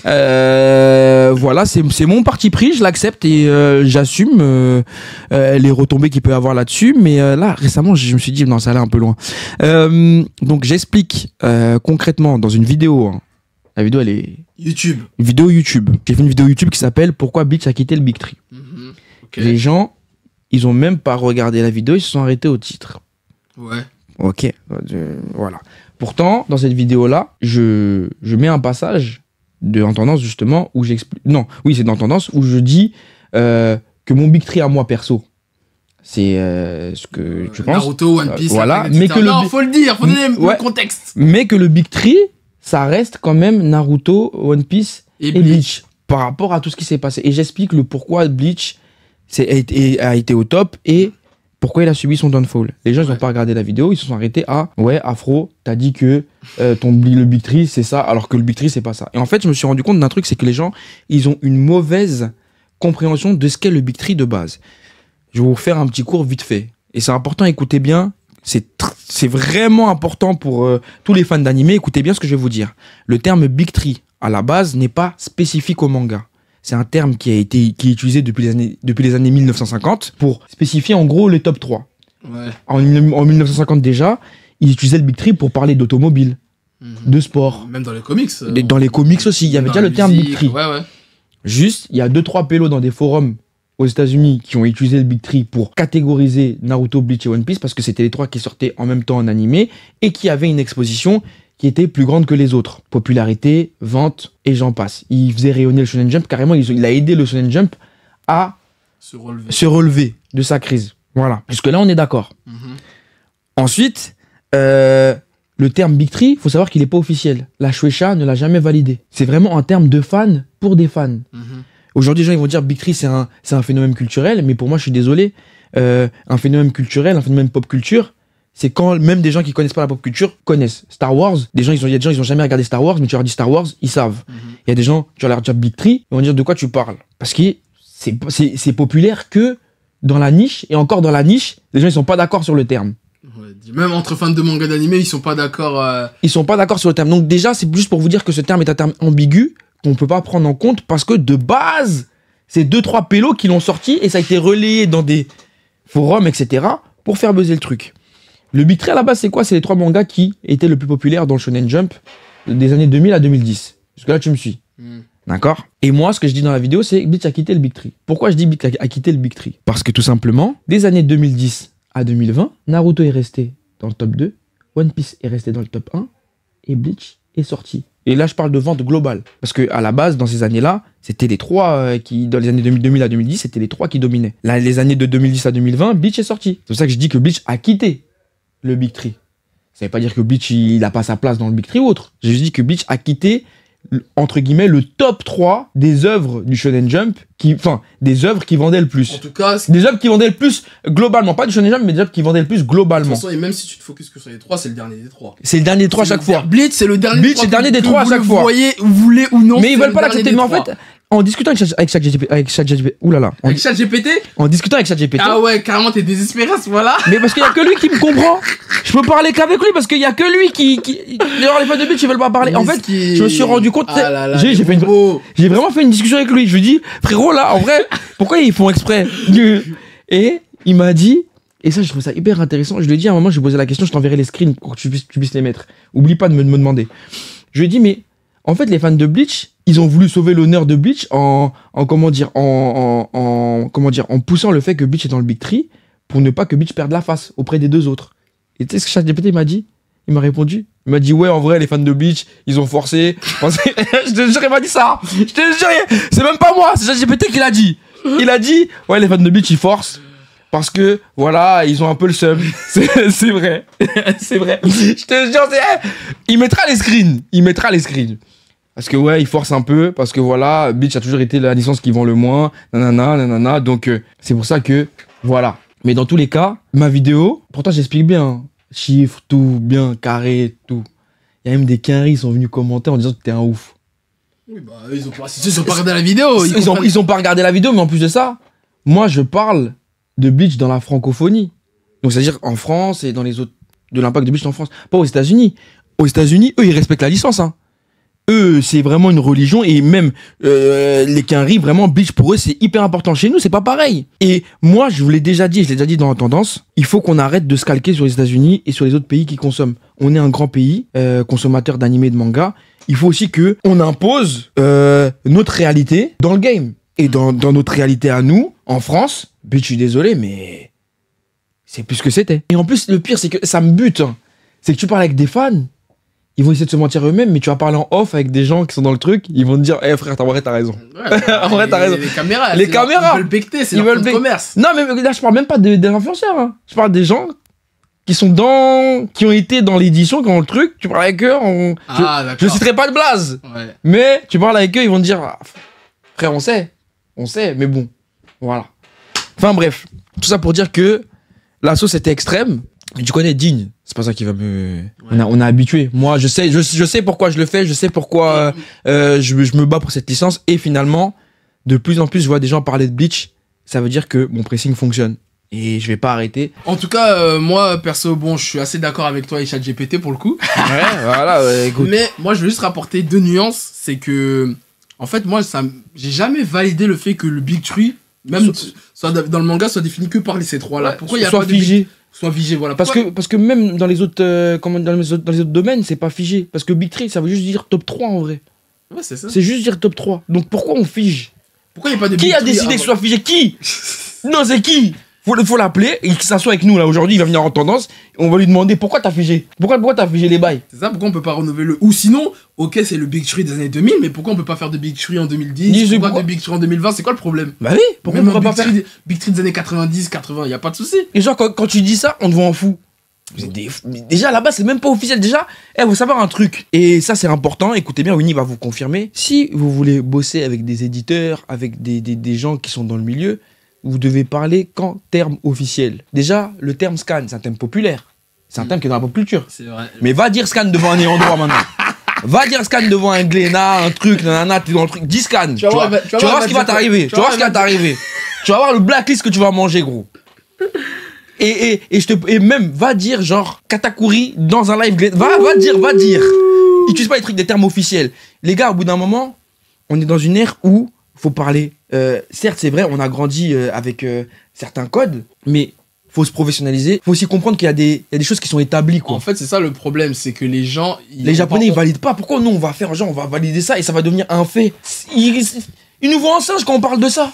Voilà, c'est mon parti pris, je l'accepte et j'assume les retombées qu'il peut y avoir là-dessus. Mais là, récemment, je me suis dit non, ça allait un peu loin. Donc j'explique concrètement dans une vidéo. Hein. La vidéo, elle est YouTube. une vidéo YouTube. J'ai fait une vidéo YouTube qui s'appelle Pourquoi Bleach a quitté le Big Tree. Ok. Les gens, ils ont même pas regardé la vidéo, ils se sont arrêtés au titre. Ouais. Ok, voilà. Pourtant, dans cette vidéo-là, je mets un passage en tendance justement où j'explique. Non, oui, c'est dans tendance où je dis que mon Big Tree à moi perso, c'est ce que tu penses. Naruto, One Piece. Voilà, Attack on mais Titan. que non, faut le dire, faut donner Ouais. le contexte. Mais que le Big Tree, ça reste quand même Naruto, One Piece Et et Bleach. Bleach. par rapport à tout ce qui s'est passé. Et j'explique le pourquoi Bleach a été au top et pourquoi il a subi son downfall. Les gens, ils n'ont pas regardé la vidéo, ils se sont arrêtés à « Ouais, Afro, t'as dit que le Big Tree, c'est ça, alors que le Big Tree, c'est pas ça. » Et en fait, je me suis rendu compte d'un truc, c'est que les gens, ils ont une mauvaise compréhension de ce qu'est le Big Tree de base. Je vais vous faire un petit cours vite fait. Et c'est important, écoutez bien, c'est vraiment important pour tous les fans d'anime, écoutez bien ce que je vais vous dire. Le terme Big Tree, à la base, n'est pas spécifique au manga. C'est un terme qui est utilisé depuis les années 1950 pour spécifier en gros les top 3. Ouais. En 1950 déjà, ils utilisaient le Big Tree pour parler d'automobile, de sport. Même dans les comics. Dans les comics aussi, il y avait déjà le terme Big Tree. Ouais. Juste, il y a 2-3 pélos dans des forums aux États-Unis qui ont utilisé le Big Tree pour catégoriser Naruto, Bleach et One Piece parce que c'était les 3 qui sortaient en même temps en animé et qui avaient une exposition qui était plus grande que les autres. Popularité, vente, et j'en passe. Il faisait rayonner le Shonen Jump, carrément, il a aidé le Shonen Jump à se relever de sa crise. Voilà. Jusque-là, on est d'accord. Ensuite, le terme Big Tree, il faut savoir qu'il n'est pas officiel. La Shueisha ne l'a jamais validé. C'est vraiment un terme de fans pour des fans. Aujourd'hui, les gens ils vont dire Big Tree, c'est un phénomène culturel, mais pour moi, je suis désolé. Un phénomène culturel, un phénomène pop culture, c'est quand même des gens qui connaissent pas la pop culture connaissent Star Wars. Il y a des gens, ils ont jamais regardé Star Wars, mais tu leur dis Star Wars, ils savent. Il y a des gens, tu leur dis Big Tree, ils vont dire de quoi tu parles. Parce que c'est populaire que dans la niche, et encore dans la niche, les gens ils sont pas d'accord sur le terme. Ouais, même entre fans de manga d'animé, ils sont pas d'accord. Ils sont pas d'accord sur le terme. Donc déjà, c'est juste pour vous dire que ce terme est un terme ambigu qu'on peut pas prendre en compte parce que de base, c'est 2-3 pélos qui l'ont sorti et ça a été relayé dans des forums, etc. pour faire buzzer le truc. Le Big Tree à la base, c'est quoi? C'est les 3 mangas qui étaient le plus populaires dans le Shonen Jump des années 2000 à 2010. Jusque là, tu me suis. D'accord? Et moi, ce que je dis dans la vidéo, c'est que Bleach a quitté le Big Tree. Pourquoi je dis Bleach a quitté le Big Tree? Parce que tout simplement, des années 2010 à 2020, Naruto est resté dans le top 2, One Piece est resté dans le top 1, et Bleach est sorti. Et là, je parle de vente globale. Parce qu'à la base, dans ces années-là, c'était les 3 qui, dans les années 2000 à 2010, c'était les 3 qui dominaient. Là, les années de 2010 à 2020, Bleach est sorti. C'est pour ça que je dis que Bleach a quitté le Big Tree. Ça veut pas dire que Bleach, il a pas sa place dans le Big Tree ou autre. J'ai juste dit que Bleach a quitté, entre guillemets, le top 3 des œuvres du Shonen Jump, des œuvres qui vendaient le plus. En tout cas, des œuvres qui vendaient le plus globalement. Pas du Shonen Jump, mais des œuvres qui vendaient le plus globalement. De toute façon, et même si tu te focuses que sur les 3, c'est le dernier des 3. C'est le dernier des 3 à chaque fois. Bleach, c'est le dernier Bleach, c'est le dernier des 3 à chaque fois. Vous voulez ou non. Mais ils veulent pas l'accepter. Mais en fait, en discutant avec ChatGPT, oulala. Avec ChatGPT? En discutant avec ChatGPT. Ah ouais, carrément, t'es désespéré à ce moment-là. Mais parce qu'il y a que lui qui me comprend. Je peux parler qu'avec lui parce qu'il y a que lui qui... Genre, les fans de Bleach, ils veulent pas parler. En fait, je me suis rendu compte. J'ai vraiment fait une discussion avec lui. Je lui dis, frérot, là, en vrai, pourquoi ils font exprès? Et il m'a dit, et ça, je trouve ça hyper intéressant. Je lui ai dit à un moment, je lui ai posé la question, je t'enverrai les screens pour que tu puisses les mettre. Oublie pas de me demander. Je lui ai dit, mais en fait, les fans de Bleach, ils ont voulu sauver l'honneur de Bleach en poussant le fait que Bleach est dans le Big Tree pour ne pas que Bleach perde la face auprès des 2 autres. Et tu sais ce que ChatGPT m'a dit? Il m'a répondu. Il m'a dit, ouais, en vrai, les fans de Bleach, ils ont forcé. Je te jure, il m'a dit ça. Je te jure, c'est même pas moi, c'est ChatGPT qui l'a dit. Il a dit, ouais, les fans de Bleach, ils forcent. Parce que, voilà, ils ont un peu le seum. C'est vrai. C'est vrai. Je te jure, il mettra les screens. Parce que, ouais, il force un peu. Parce que, voilà, Bleach a toujours été la licence qui vend le moins. Nanana. Donc, c'est pour ça que, voilà. Mais dans tous les cas, ma vidéo, pourtant, j'explique bien. Chiffres, tout, bien, carré, tout. Il y a même des quinries qui sont venus commenter en disant que t'es un ouf. Oui, bah, ils ont pas regardé la vidéo. Ils ont pas regardé la vidéo, mais en plus de ça, moi, je parle de Bleach dans la francophonie. Donc, c'est-à-dire en France et dans les autres, de l'impact de Bleach en France. Pas aux États-Unis. Aux États-Unis, eux, ils respectent la licence, hein. Eux, c'est vraiment une religion et même les quinries, vraiment, Bleach pour eux, c'est hyper important. Chez nous, c'est pas pareil. Et moi, je l'ai déjà dit dans la tendance, il faut qu'on arrête de se calquer sur les États-Unis et sur les autres pays qui consomment. On est un grand pays, consommateur d'animé et de manga. Il faut aussi que on impose notre réalité dans le game. Et dans notre réalité à nous, en France, Bleach, je suis désolé, mais c'est plus ce que c'était. Et en plus, le pire, c'est que ça me bute. Hein. C'est que tu parles avec des fans, ils vont essayer de se mentir eux-mêmes, mais tu vas parler en off avec des gens qui sont dans le truc, ils vont te dire, frère, en vrai, t'as raison. Ouais, en vrai, t'as raison. Les caméras. Ils veulent becter, c'est leur commerce. Non, mais là, je parle même pas des influenceurs. Hein. Je parle des gens qui ont été dans l'édition, qui ont le truc, tu parles avec eux, je citerai pas de blase. Ouais. Mais tu parles avec eux, ils vont te dire, Frère, on sait, mais bon, voilà. Enfin bref, tout ça pour dire que la sauce était extrême. Mais tu connais Digne, c'est pas ça qui va me... Ouais. On a habitué. Moi, je sais pourquoi je le fais, je sais pourquoi je me bats pour cette licence. Et finalement, de plus en plus, je vois des gens parler de Bleach. Ça veut dire que mon pressing fonctionne. Et je vais pas arrêter. En tout cas, moi, perso, bon, je suis assez d'accord avec toi et ChatGPT pour le coup. Ouais, voilà, écoute. Mais moi, je veux juste rapporter deux nuances. C'est que, en fait, moi, j'ai jamais validé le fait que le Big Tree, même soit dans le manga, soit défini que par ces trois-là. Ouais, pourquoi il y a soit pas figé. Soit figé, voilà. Parce que même dans les autres, dans les autres domaines, c'est pas figé. Parce que Big Tree, ça veut juste dire top 3 en vrai. Ouais, c'est ça. C'est juste dire top 3. Donc pourquoi on fige? Pourquoi il n'y a pas de Qui Big a Tree décidé que ce soit figé? Qui? Non, c'est qui? Faut l'appeler et qu'il s'assoie avec nous là aujourd'hui, il va venir en tendance. On va lui demander pourquoi t'as figé? Pourquoi t'as figé les bails? C'est ça, pourquoi on peut pas renouveler le. Ou sinon, ok, c'est le Big Tree des années 2000, mais pourquoi on peut pas faire de Big Tree en 2010? Pourquoi de Big Tree en 2020? C'est quoi le problème? Bah oui, pourquoi même on pourrait pas faire Big Tree des années 90, 80, y a pas de souci. Et genre, quand tu dis ça, on te voit en fou. Déjà là-bas, c'est même pas officiel. Déjà, vous savoir un truc. Et ça, c'est important. Écoutez bien, Winnie va vous confirmer. Si vous voulez bosser avec des éditeurs, avec des gens qui sont dans le milieu, vous devez parler qu'en termes officiels. Déjà, le terme scan, c'est un terme populaire. C'est un terme qui est dans la pop culture. C'est vrai. Mais va dire scan devant un ayant droit maintenant. Va dire scan devant un Glénat, un truc, nanana, t'es dans le truc. Dis scan. Tu vas voir ce qui va t'arriver. Tu vas voir ce qui va t'arriver. Tu vas voir le blacklist que tu vas manger, gros. Et même, va dire genre Katakuri dans un live. Va dire. Utilise pas les trucs des termes officiels. Les gars, au bout d'un moment, on est dans une ère où faut parler. Certes, c'est vrai, on a grandi avec certains codes, mais faut se professionnaliser. Faut aussi comprendre qu'il y a des choses qui sont établies, quoi. En fait, c'est ça le problème, c'est que les gens... Les Japonais, ils valident pas. Pourquoi nous, on va faire genre, on va valider ça et ça va devenir un fait? Ils nous voient en singe quand on parle de ça.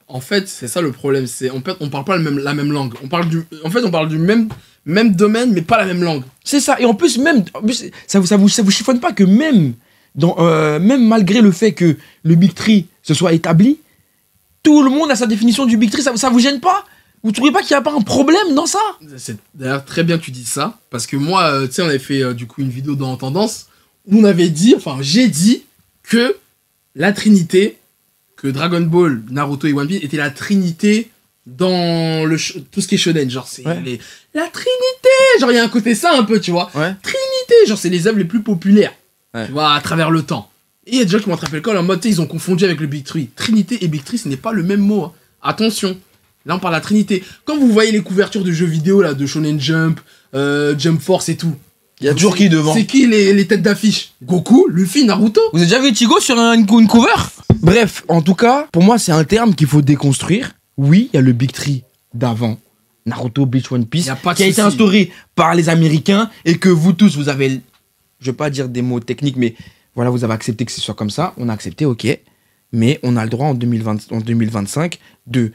En fait, c'est ça le problème. C'est on parle pas la même langue. On parle du même domaine, mais pas la même langue. C'est ça. Et en plus, ça vous chiffonne pas que même malgré le fait que le Big Tree se soit établi, tout le monde a sa définition du Big Tree. Ça vous gêne pas? Vous trouvez pas qu'il y a pas un problème dans ça? C'est d'ailleurs très bien que tu dises ça, parce que moi, tu sais, on avait fait du coup une vidéo dans Tendance où on avait dit, enfin j'ai dit que la Trinité, que Dragon Ball, Naruto et One Piece étaient la Trinité dans tout ce qui est shonen, genre c'est la Trinité, genre il y a un côté ça un peu, tu vois. Ouais. Trinité, genre c'est les œuvres les plus populaires, tu vois, à travers le temps. Et il y a des gens qui m'ont attrapé le col en mode, tu sais, ils ont confondu avec le Big Tree. Trinité et Big Tree, ce n'est pas le même mot, hein. Attention. Là, on parle de la Trinité. Quand vous voyez les couvertures de jeux vidéo, là, de Shonen Jump, Jump Force et tout. Il y a toujours qui devant? C'est qui les têtes d'affiche? Goku, Luffy, Naruto? Vous avez déjà vu Ichigo sur une cover? Bref, en tout cas, pour moi, c'est un terme qu'il faut déconstruire. Oui, il y a le Big Tree d'avant. Naruto, Bleach, One Piece, qui a été instauré par les Américains et que vous tous, vous avez, je vais pas dire des mots techniques, mais voilà, vous avez accepté que ce soit comme ça. On a accepté, ok. Mais on a le droit en 2025 de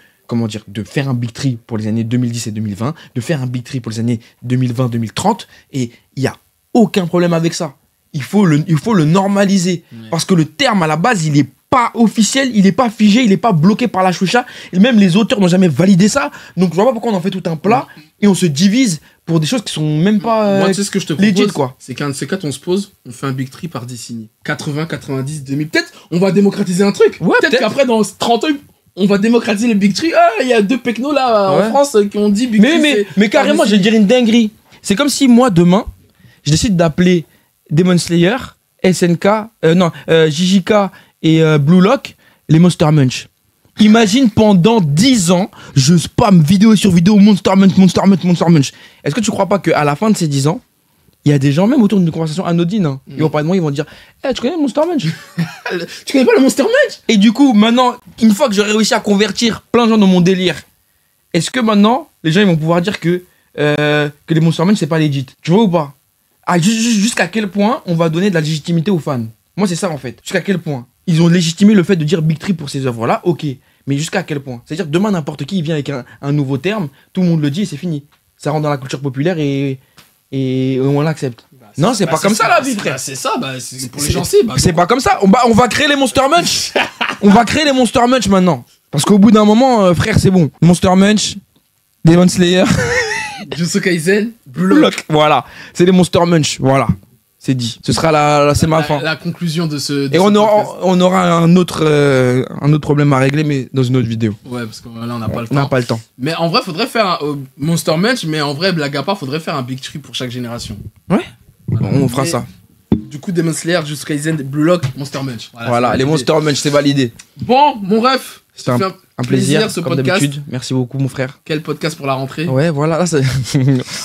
faire un Big Tree pour les années 2010 et 2020, de faire un Big Tree pour les années 2020-2030, et il n'y a aucun problème avec ça. Il faut le normaliser, parce que le terme à la base, il n'est pas officiel, il n'est pas figé, il n'est pas bloqué par la choucha, et même les auteurs n'ont jamais validé ça, donc je vois pas pourquoi on en fait tout un plat, et on se divise pour des choses qui sont même pas moi, tu sais ce que je te propose, quoi. C'est qu'un de ces quatre, on se pose, on fait un Big Tree par décennie. 80, 90, 2000, peut-être on va démocratiser un truc, peut-être qu'après dans 30 ans, on va démocratiser le Big Tree. Ah, il y a 2 pecnos là en France qui ont dit Big Tree. Mais carrément, je vais dire une dinguerie. C'est comme si moi, demain, je décide d'appeler Demon Slayer, SNK, JJK et Blue Lock les Monster Munch. Imagine pendant 10 ans, je spam vidéo sur vidéo Monster Munch, Monster Munch, Monster Munch. Est-ce que tu crois pas qu'à la fin de ces 10 ans, il y a des gens, même autour d'une conversation anodine, hein, ils vont parler de moi, ils vont dire tu connais le Monster Munch? Tu connais pas le Monster Munch? Et du coup, maintenant, une fois que j'aurai réussi à convertir plein de gens dans mon délire, est-ce que maintenant, les gens ils vont pouvoir dire que les Monster Munch, c'est pas legit? Tu vois ou pas? Jusqu'à quel point on va donner de la légitimité aux fans? Moi, c'est ça en fait. Jusqu'à quel point ils ont légitimé le fait de dire Big Tree pour ces œuvres-là, ok. Mais jusqu'à quel point? C'est-à-dire demain, n'importe qui il vient avec un nouveau terme, tout le monde le dit et c'est fini. Ça rentre dans la culture populaire et on l'accepte. Non, c'est pas comme ça la vie, frère. C'est ça, c'est pour les gens, c'est pas comme ça. On va créer les Monster Munch. On va créer les Monster Munch maintenant. Parce qu'au bout d'un moment, frère, c'est bon. Monster Munch, Demon Slayer, Jujutsu Kaisen, Blue Lock. Voilà. C'est les Monster Munch, voilà. C'est dit. Ce sera c'est ma fin. La conclusion de ce. De Et ce podcast. on aura un autre problème à régler, mais dans une autre vidéo. Ouais, parce que là, on n'a pas le On n'a temps. pas le temps. Mais en vrai, faudrait faire un Monster Munch, mais en vrai, blague à part, faudrait faire un Big Tree pour chaque génération. Ouais. Voilà. On fera Et ça. Du coup, Demon Slayer, Just Raisin, Blue Lock, Monster Munch. Voilà, c'est les validé. Monster Munch, c'est validé. Bon, mon ref. C'était un fait Un plaisir, ce comme podcast. d'habitude. Merci beaucoup, mon frère. Quel podcast pour la rentrée. Ouais, voilà. Là,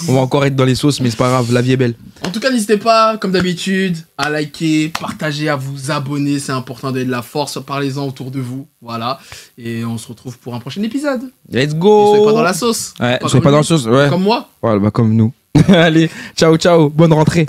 on va encore être dans les sauces, mais c'est pas grave. La vie est belle. En tout cas, n'hésitez pas, comme d'habitude, à liker, partager, à vous abonner. C'est important d'aider de la force. Parlez-en autour de vous. Voilà. Et on se retrouve pour un prochain épisode. Let's Et go. soyez pas dans la sauce. Ouais, Pas soyez comme pas dans lui. la sauce. Ouais. Comme moi. Voilà, bah, comme nous. Allez, ciao, ciao. Bonne rentrée.